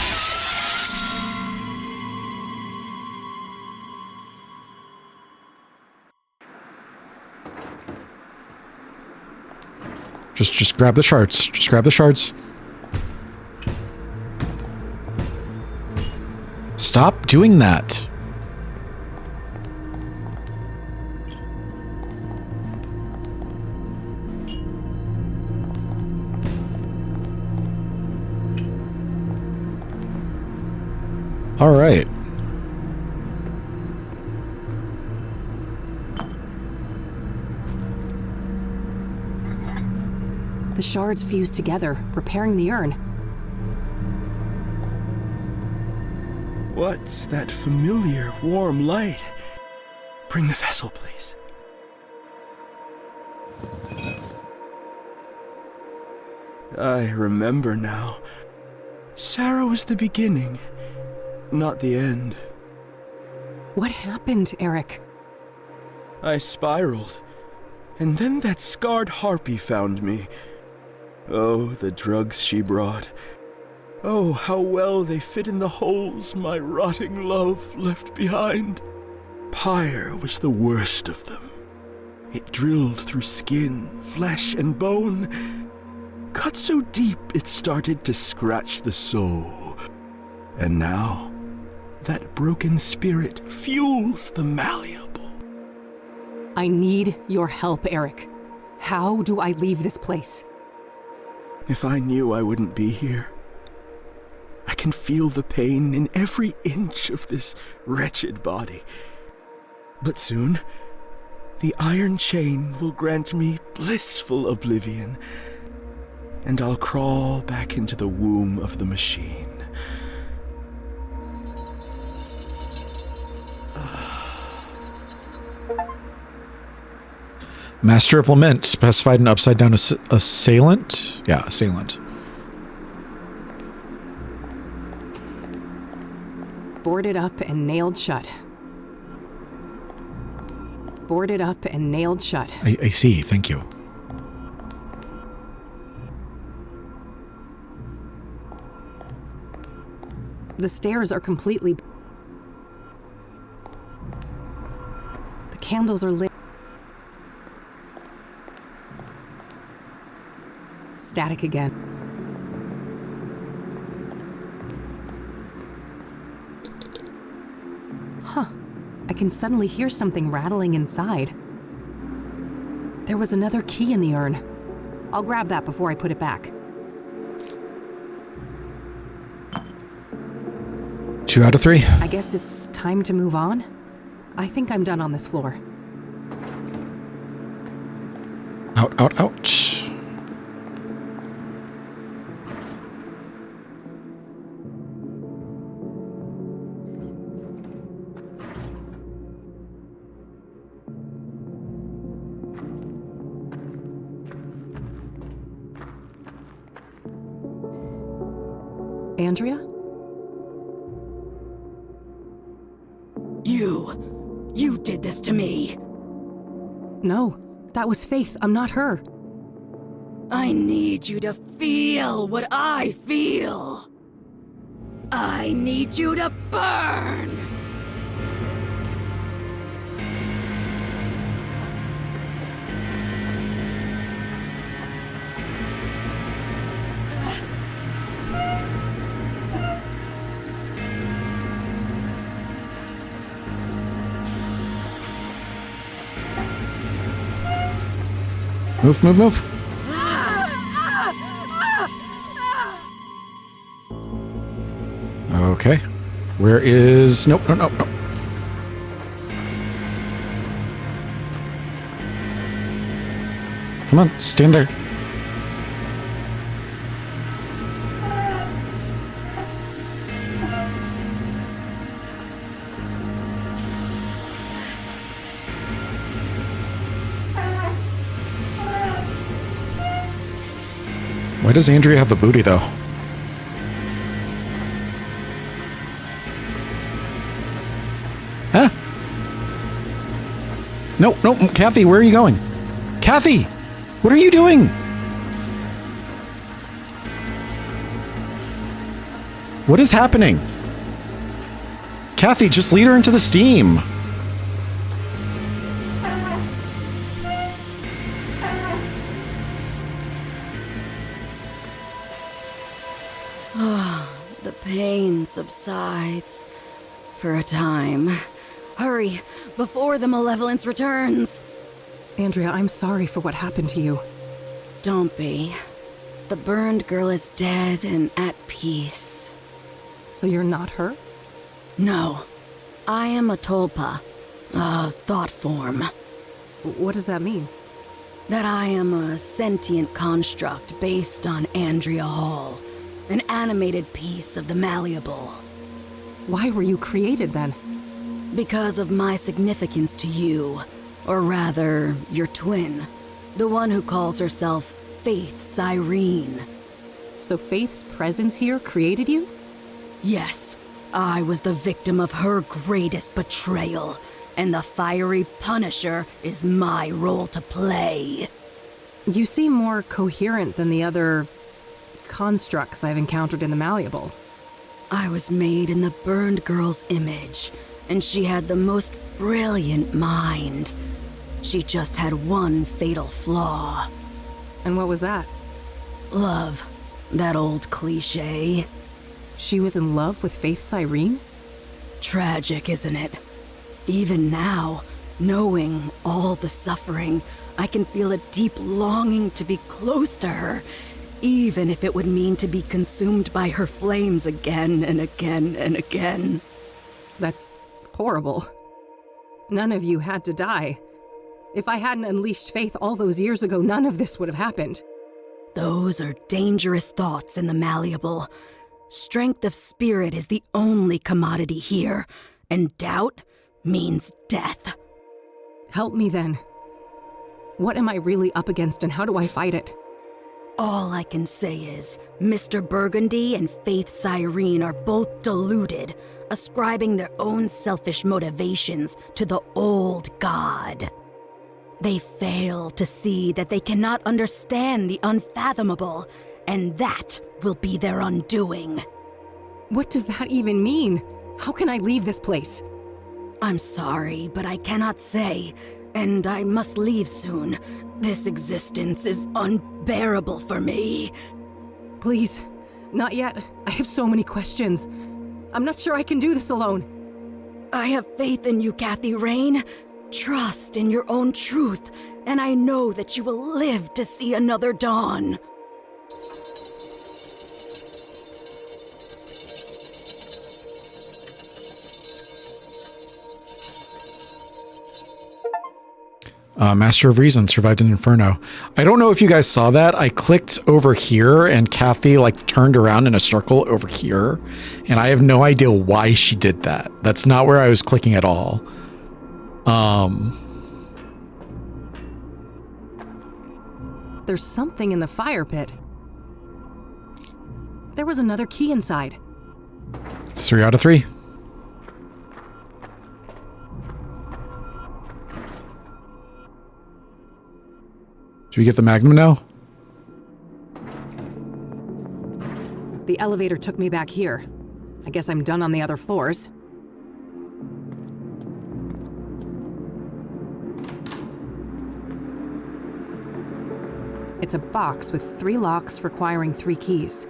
Just grab the shards. Just grab the shards. Stop doing that. All right. The shards fused together, repairing the urn. What's that familiar, warm light? Bring the vessel, please. I remember now. Sarah was the beginning, not the end. What happened, Eric? I spiraled, and then that scarred harpy found me. Oh, the drugs she brought. Oh, how well they fit in the holes my rotting love left behind. Pyre was the worst of them. It drilled through skin, flesh, and bone, cut so deep it started to scratch the soul. And now, that broken spirit fuels the malleable. I need your help, Eric. How do I leave this place? If I knew I wouldn't be here. I can feel the pain in every inch of this wretched body. But soon, the iron chain will grant me blissful oblivion, and I'll crawl back into the womb of the machine. Master of Lament specified an upside-down assailant? Yeah, assailant. Boarded up and nailed shut. Boarded up and nailed shut. I see, thank you. The stairs are completely... The candles are lit. Static again. Huh. I can suddenly hear something rattling inside. There was another key in the urn. I'll grab that before I put it back. 2 out of 3. I guess it's time to move on. I think I'm done on this floor. Out, out, out. Andrea? You did this to me. No, that was Faith. I'm not her. I need you to feel what I feel. I need you to burn. Move, move, move. Okay. Where is... Nope, no, no, no. Come on, stand there. Why does Andrea have a booty, though? Huh? No, no, Kathy, where are you going? Kathy! What are you doing? What is happening? Kathy, just lead her into the steam. The pain subsides. For a time. Hurry, before the malevolence returns. Andrea, I'm sorry for what happened to you. Don't be. The burned girl is dead and at peace. So you're not her? No. I am a tulpa. A thought form. What does that mean? That I am a sentient construct based on Andrea Hall. An animated piece of the malleable. Why were you created then? Because of my significance to you. Or rather, your twin. The one who calls herself Faith Cyrene. So Faith's presence here created you? Yes. I was the victim of her greatest betrayal. And the fiery Punisher is my role to play. You seem more coherent than the other constructs I've encountered in the malleable. I was made in the burned girl's image, and she had the most brilliant mind. She just had one fatal flaw. And what was that? Love. That old cliché. She was in love with Faith Cyrene? Tragic, isn't it? Even now, knowing all the suffering, I can feel a deep longing to be close to her, even if it would mean to be consumed by her flames again and again and again. That's horrible. None of you had to die. If I hadn't unleashed Faith all those years ago, none of this would have happened. Those are dangerous thoughts in the malleable. Strength of spirit is the only commodity here, and doubt means death. Help me then. What am I really up against and how do I fight it? All I can say is, Mr. Burgundy and Faith Cyrene are both deluded, ascribing their own selfish motivations to the old god. They fail to see that they cannot understand the unfathomable, and that will be their undoing. What does that even mean? How can I leave this place? I'm sorry, but I cannot say, and I must leave soon. This existence is unbearable for me. Please, not yet. I have so many questions. I'm not sure I can do this alone. I have faith in you, Kathy Rain. Trust in your own truth, and I know that you will live to see another dawn. Master of Reason survived an inferno. I don't know if you guys saw that. I clicked over here and Kathy turned around in a circle over here. And I have no idea why she did that. That's not where I was clicking at all. There's something in the fire pit. There was another key inside. It's 3 out of 3. Do we get the Magnum now? The elevator took me back here. I guess I'm done on the other floors. It's a box with 3 locks requiring 3 keys.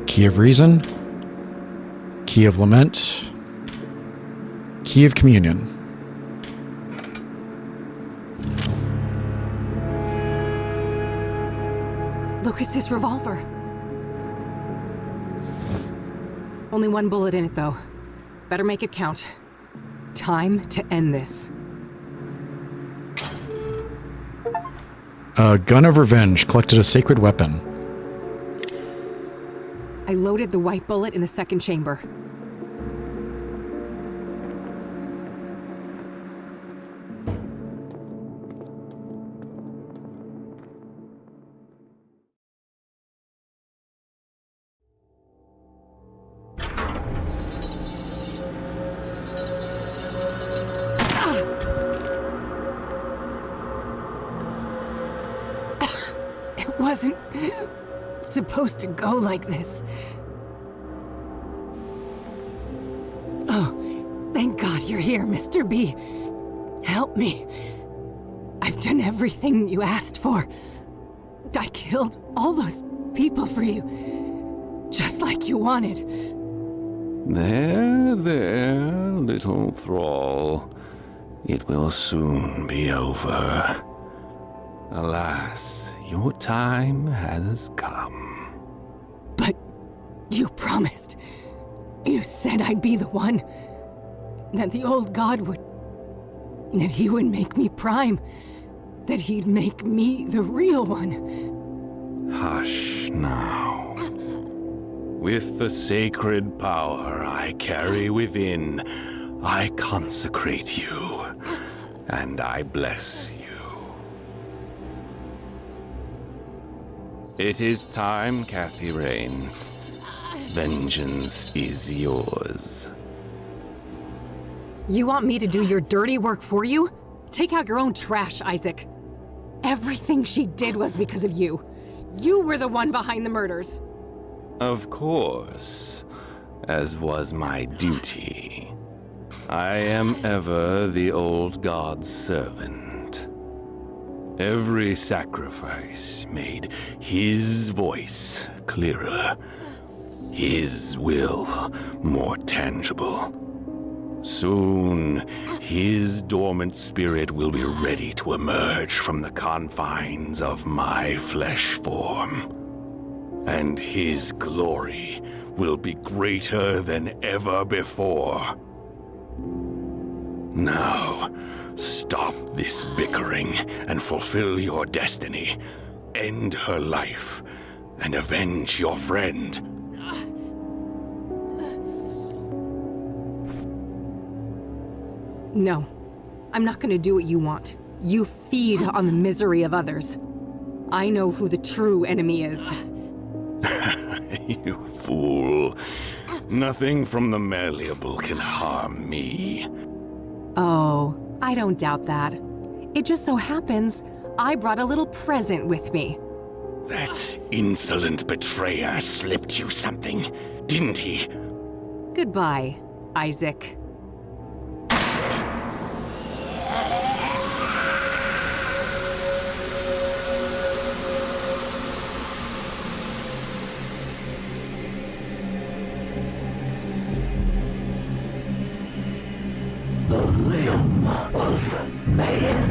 Key of Reason. Key of Lament. Key of Communion. took is his revolver. Only one bullet in it, though. Better make it count. Time to end this. Gun of Revenge collected a sacred weapon. I loaded the white bullet in the second chamber. It wasn't supposed to go like this. Oh, thank God you're here, Mr. B. Help me. I've done everything you asked for. I killed all those people for you, just like you wanted. There, little thrall. It will soon be over. Alas, your time has come. But you promised. You said I'd be the one. That the old god would... that he would make me prime. That he'd make me the real one. Hush now. With the sacred power I carry within, I consecrate you, and I bless you. It is time, Kathy Rain. Vengeance is yours. You want me to do your dirty work for you? Take out your own trash, Isaac. Everything she did was because of you. You were the one behind the murders. Of course, as was my duty. I am ever the old god's servant. Every sacrifice made his voice clearer, his will more tangible. Soon, his dormant spirit will be ready to emerge from the confines of my flesh form. And his glory will be greater than ever before. Now, stop this bickering and fulfill your destiny. End her life and avenge your friend. No, I'm not gonna do what you want. You feed on the misery of others. I know who the true enemy is. You fool. Nothing from the malleable can harm me. Oh, I don't doubt that. It just so happens I brought a little present with me. That insolent betrayer slipped you something, didn't he? Goodbye, Isaac. The limb of man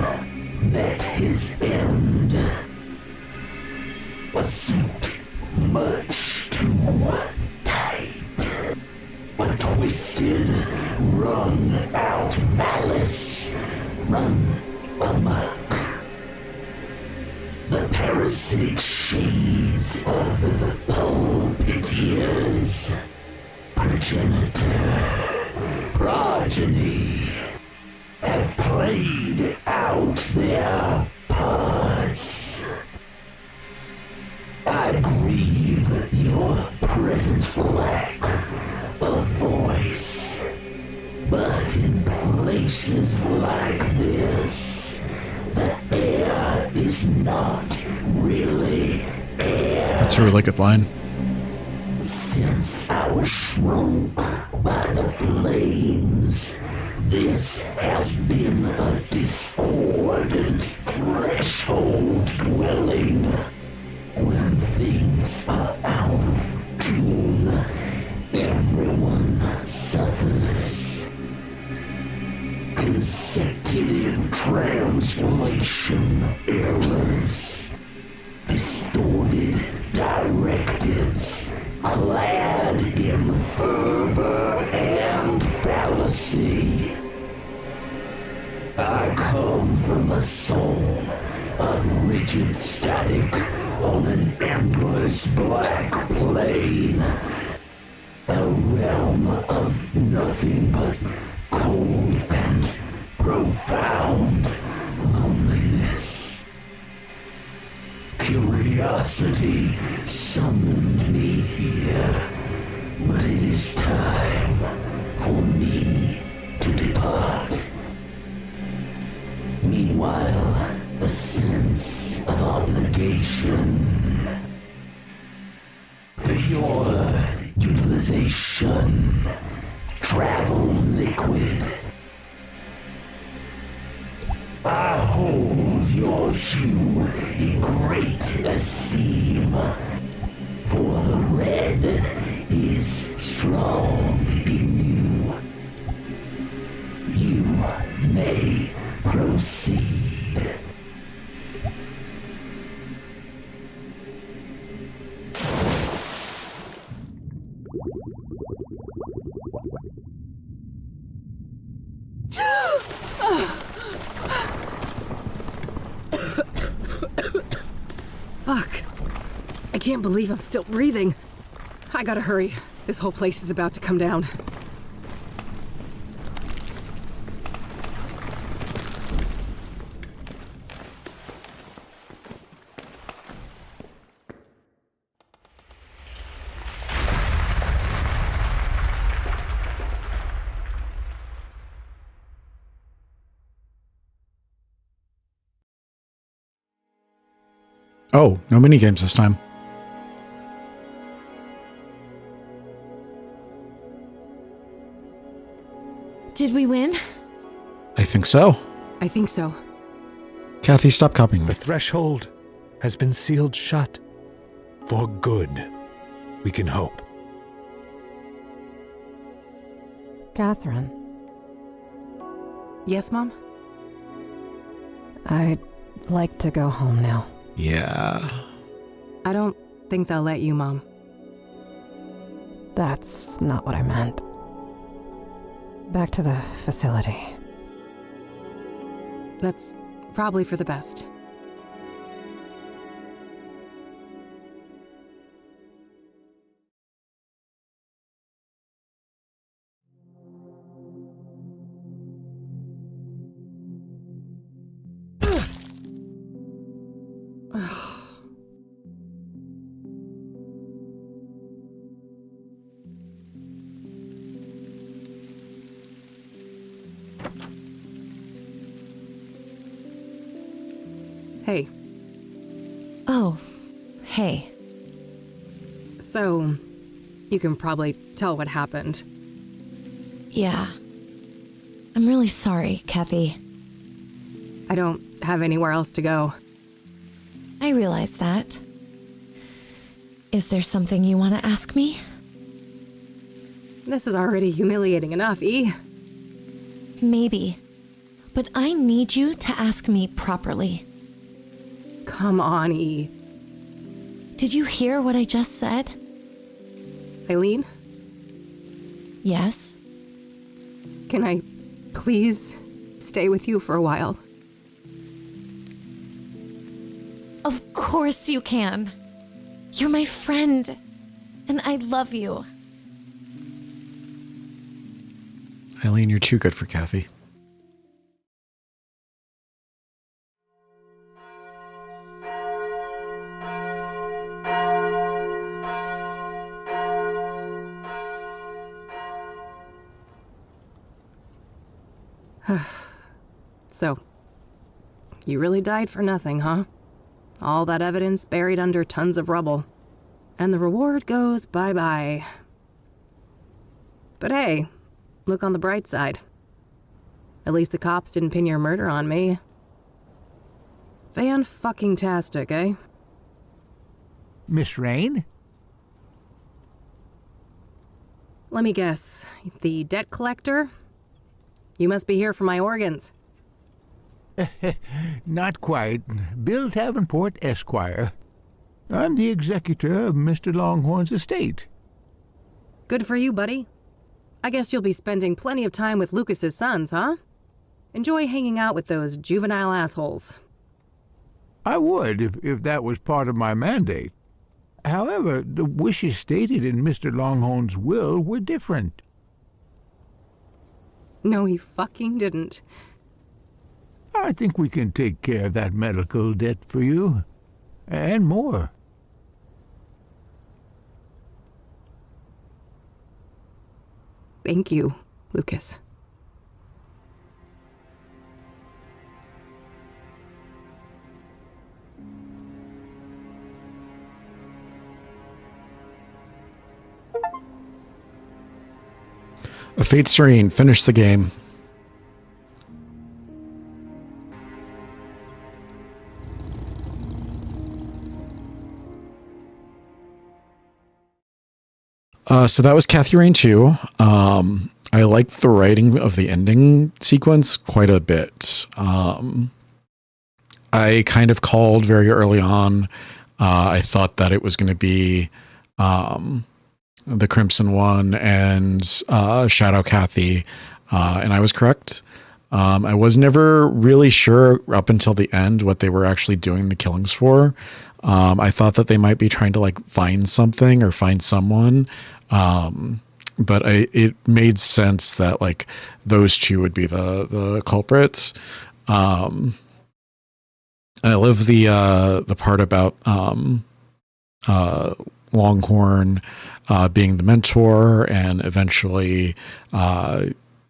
met his end. A suit much too tight. A twisted, wrung-out malice run amok. The parasitic shades of the pulpiteers. Progenitor, progeny, have played out their parts. I grieve your present lack of voice, but in places like this, the air is not really air. That's a really good line. Since I was shrunk by the flames, this has been a discordant threshold dwelling. When things are out of tune, everyone suffers. Consecutive translation errors, distorted clad in fervor and fallacy. I come from a soul of rigid static on an endless black plane, a realm of nothing but cold and profound loneliness. Curiosity summoned me here, but it is time for me to depart. Meanwhile, a sense of obligation for your utilization, travel liquid. I hold your hue in great esteem, for the red is strong in you. You may proceed. Fuck. I can't believe I'm still breathing. I gotta hurry. This whole place is about to come down. Oh, no minigames this time. Did we win? I think so. I think so. Kathy, stop copying me. The threshold has been sealed shut. For good, we can hope. Catherine, Yes, Mom? I'd like to go home now. Yeah. I don't think they'll let you, Mom. That's not what I meant. Back to the facility. That's probably for the best. Hey. Oh, hey. So, you can probably tell what happened. Yeah. I'm really sorry, Kathy. I don't have anywhere else to go. I realize that. Is there something you want to ask me? This is already humiliating enough, E. Maybe. But I need you to ask me properly. Come on, E. Did you hear what I just said? Eileen? Yes? Can I please stay with you for a while? Of course you can. You're my friend, and I love you. Eileen, you're too good for Kathy. So, you really died for nothing, huh? All that evidence buried under tons of rubble. And the reward goes bye-bye. But hey, look on the bright side. At least the cops didn't pin your murder on me. Fan-fucking-tastic, eh? Miss Rain? Let me guess. The debt collector? You must be here for my organs. Not quite. Bill Davenport, Esquire. I'm the executor of Mr. Longhorn's estate. Good for you, buddy. I guess you'll be spending plenty of time with Lucas's sons, huh? Enjoy hanging out with those juvenile assholes. I would, if that was part of my mandate. However, the wishes stated in Mr. Longhorn's will were different. No, he fucking didn't. I think we can take care of that medical debt for you. And more. Thank you, Lucas. A Fate Serene, finish the game. So that was Kathy Rain 2. I liked the writing of the ending sequence quite a bit. I kind of called very early on. I thought that it was going to be the Crimson One and Shadow Kathy, and I was correct. I was never really sure up until the end what they were actually doing the killings for. I thought that they might be trying to like find something or find someone. But it made sense that like those two would be the culprits. I love the part about Longhorn being the mentor, and eventually,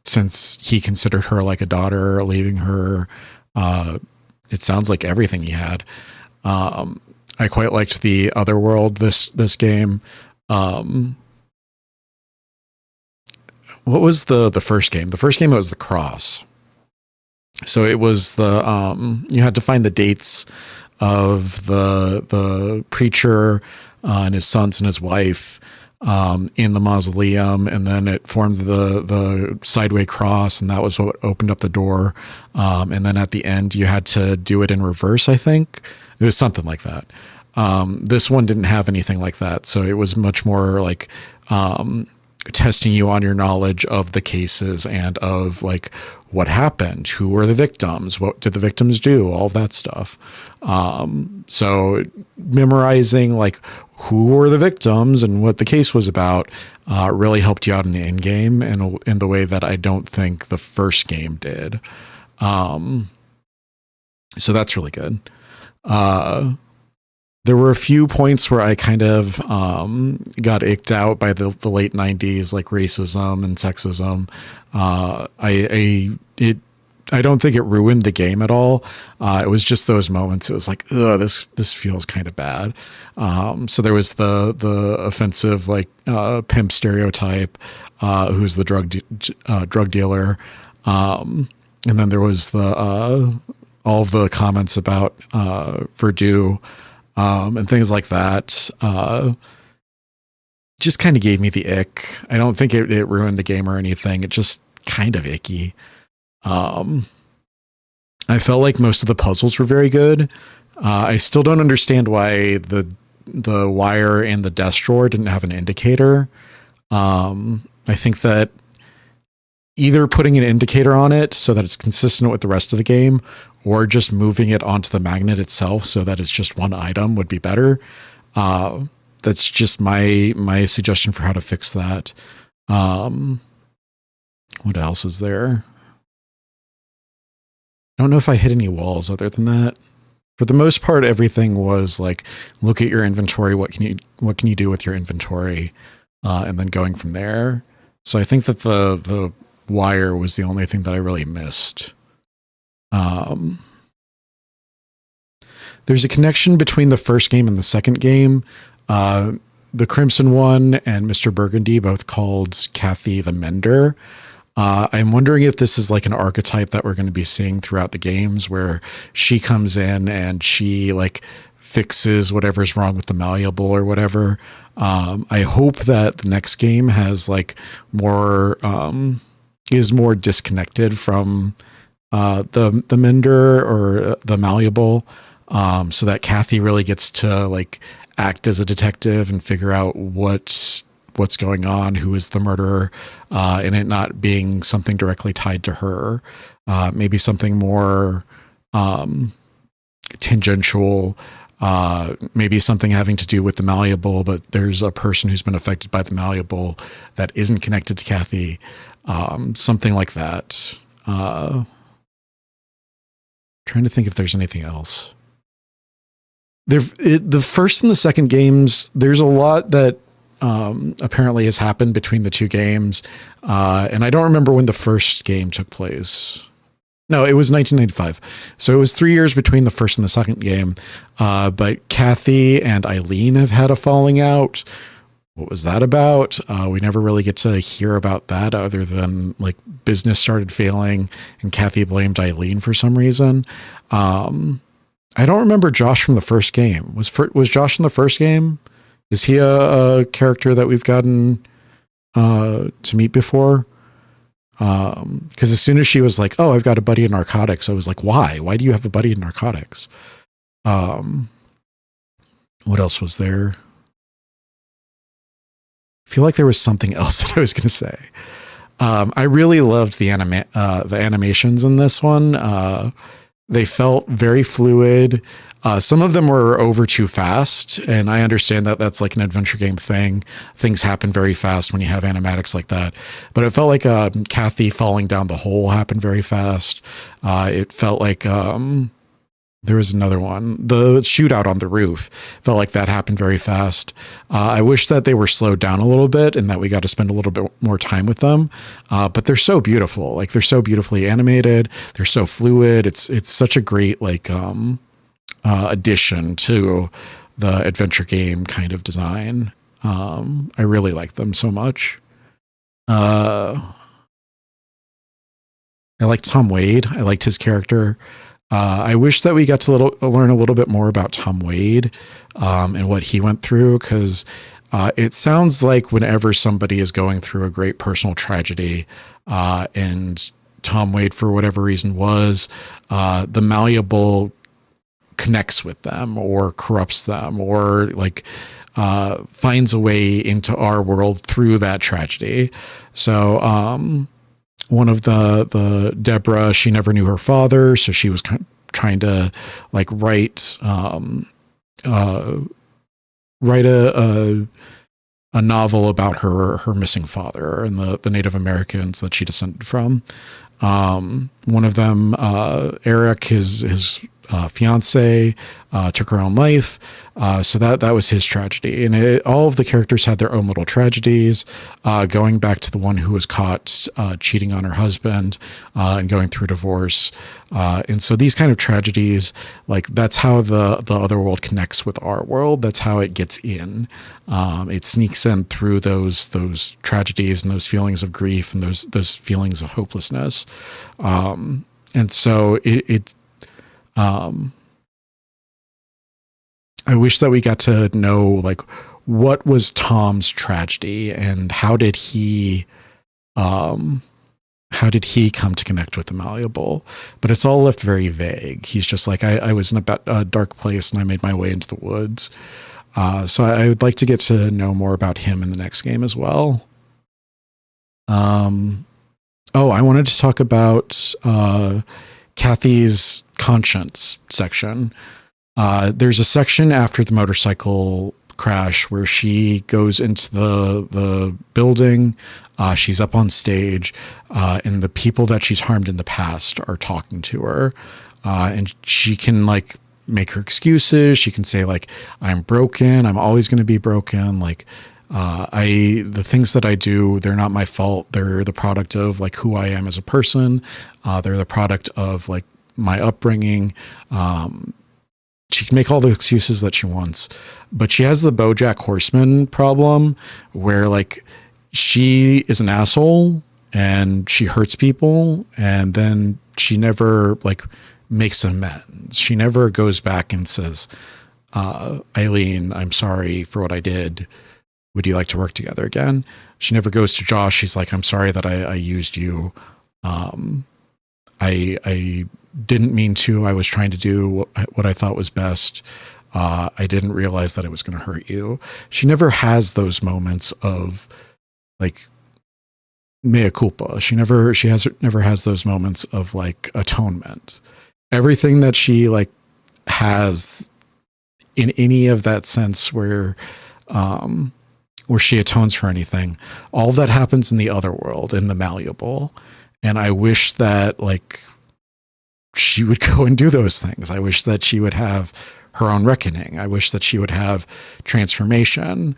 since he considered her like a daughter, leaving her. It sounds like everything he had. I quite liked the other world this game. What was the first game? The first game was the Cross. So it was the you had to find the dates of the preacher and his sons and his wife in the mausoleum, and then it formed the sideway cross, and that was what opened up the door. And then at the end, you had to do it in reverse. I think it was something like that. This one didn't have anything like that, so it was much more like testing you on your knowledge of the cases and of like what happened, who were the victims, what did the victims do, all of that stuff. So memorizing like who were the victims and what the case was about really helped you out in the end game in the way that I don't think the first game did. So that's really good. There were a few points where I kind of got icked out by the late 90s, like racism and sexism. I don't think it ruined the game at all. It was just those moments. It was like, ugh, this feels kind of bad. So there was the offensive like pimp stereotype, who's the drug dealer, and then there was the all of the comments about Verdue. And things like that, just kind of gave me the ick. I don't think it ruined the game or anything. It just kind of icky. I felt like most of the puzzles were very good. I still don't understand why the wire and the desk drawer didn't have an indicator. I think that either putting an indicator on it so that it's consistent with the rest of the game, or just moving it onto the magnet itself so that it's just one item would be better. That's just my suggestion for how to fix that. What else is there? I don't know if I hit any walls other than that. For the most part, everything was like, look at your inventory. What can you do with your inventory? And then going from there. So I think that the wire was the only thing that I really missed. There's a connection between the first game and the second game. The Crimson One and Mr. Burgundy both called Kathy the Mender. I'm wondering if this is like an archetype that we're going to be seeing throughout the games, where she comes in and she like fixes whatever's wrong with the malleable or whatever. I hope that the next game has like more is more disconnected from the Mender or the malleable, so that Kathy really gets to like act as a detective and figure out what what's going on, who is the murderer, and it not being something directly tied to her. Maybe something more tangential, maybe something having to do with the malleable, but there's a person who's been affected by the malleable that isn't connected to Kathy. Something like that. Trying to think if there's anything else. The first and the second games, there's a lot that apparently has happened between the two games. And I don't remember when the first game took place. No, it was 1995. So it was 3 years between the first and the second game. But Kathy and Eileen have had a falling out. What was that about? We never really get to hear about that other than like business started failing and Kathy blamed Eileen for some reason. I don't remember Josh from the first game. Was Josh in the first game? Is he a character that we've gotten to meet before? Because as soon as she was like, "Oh, I've got a buddy in narcotics," I was like, "Why? Why do you have a buddy in narcotics?" What else was there? I feel like there was something else that I was going to say. I really loved the animations in this one. They felt very fluid. Some of them were over too fast, and I understand that that's like an adventure game thing. Things happen very fast when you have animatics like that. But it felt like Kathy falling down the hole happened very fast. It felt like there was another one. The shootout on the roof felt like that happened very fast. I wish that they were slowed down a little bit and that we got to spend a little bit more time with them. But they're so beautiful. Like they're so beautifully animated. They're so fluid. It's such a great like addition to the adventure game kind of design. I really like them so much. I liked Tom Wade. I liked his character. I wish that we got to learn a little bit more about Tom Wade and what he went through, because it sounds like whenever somebody is going through a great personal tragedy, and Tom Wade, for whatever reason, was the malleable connects with them or corrupts them or like finds a way into our world through that tragedy. So one of the Deborah, she never knew her father, so she was trying to like write a novel about her missing father and the Native Americans that she descended from. One of them, Eric, his fiance, took her own life. So that was his tragedy. And all of the characters had their own little tragedies, going back to the one who was caught cheating on her husband and going through divorce. And so these kind of tragedies, like that's how the other world connects with our world. That's how it gets in. It sneaks in through those tragedies and those feelings of grief and those feelings of hopelessness. And so I wish that we got to know like what was Tom's tragedy and how did he come to connect with the malleable, but it's all left very vague. He's just like, I was in a dark place and I made my way into the woods. So I would like to get to know more about him in the next game as well. I wanted to talk about Kathy's conscience section. There's a section after the motorcycle crash where she goes into the building. She's up on stage, and the people that she's harmed in the past are talking to her. And she can like make her excuses. She can say like, I'm broken. I'm always going to be broken. Like, the things that I do, they're not my fault. They're the product of like who I am as a person. They're the product of like my upbringing. She can make all the excuses that she wants, but she has the BoJack Horseman problem where like she is an asshole and she hurts people and then she never like makes amends. She never goes back and says, Eileen, I'm sorry for what I did. Would you like to work together again? She never goes to Josh. She's like, I'm sorry that I used you. I didn't mean to. I was trying to do what I thought was best. I didn't realize that it was going to hurt you. She never has those moments of like mea culpa. She never has those moments of like atonement. Everything that she like has in any of that sense where she atones for anything, all of that happens in the other world, in the malleable. And I wish that like she would go and do those things. I wish that she would have her own reckoning. I wish that she would have transformation.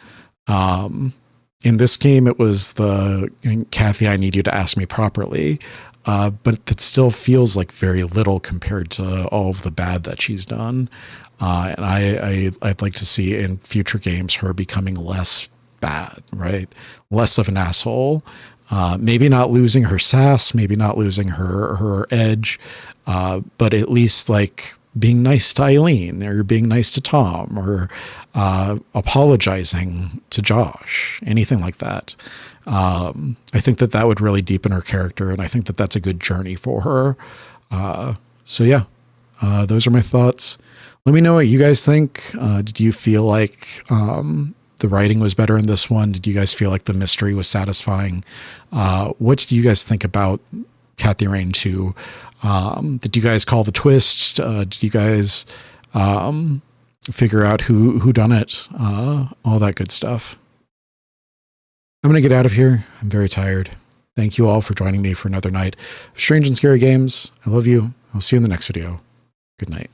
In this game, it was Kathy, I need you to ask me properly. But it still feels like very little compared to all of the bad that she's done. And I'd like to see in future games her becoming less bad, right? Less of an asshole. Maybe not losing her sass, maybe not losing her edge, but at least like being nice to Eileen or being nice to Tom or apologizing to Josh, anything like that. I think that would really deepen her character, and I think that that's a good journey for her. So yeah, those are my thoughts. Let me know what you guys think. Did you feel like the writing was better in this one? Did you guys feel like the mystery was satisfying? What do you guys think about Kathy Rain 2? Did you guys call the twist? Did you guys figure out who done it? All that good stuff. I'm going to get out of here. I'm very tired. Thank you all for joining me for another night of Strange and Scary Games. I love you. I'll see you in the next video. Good night.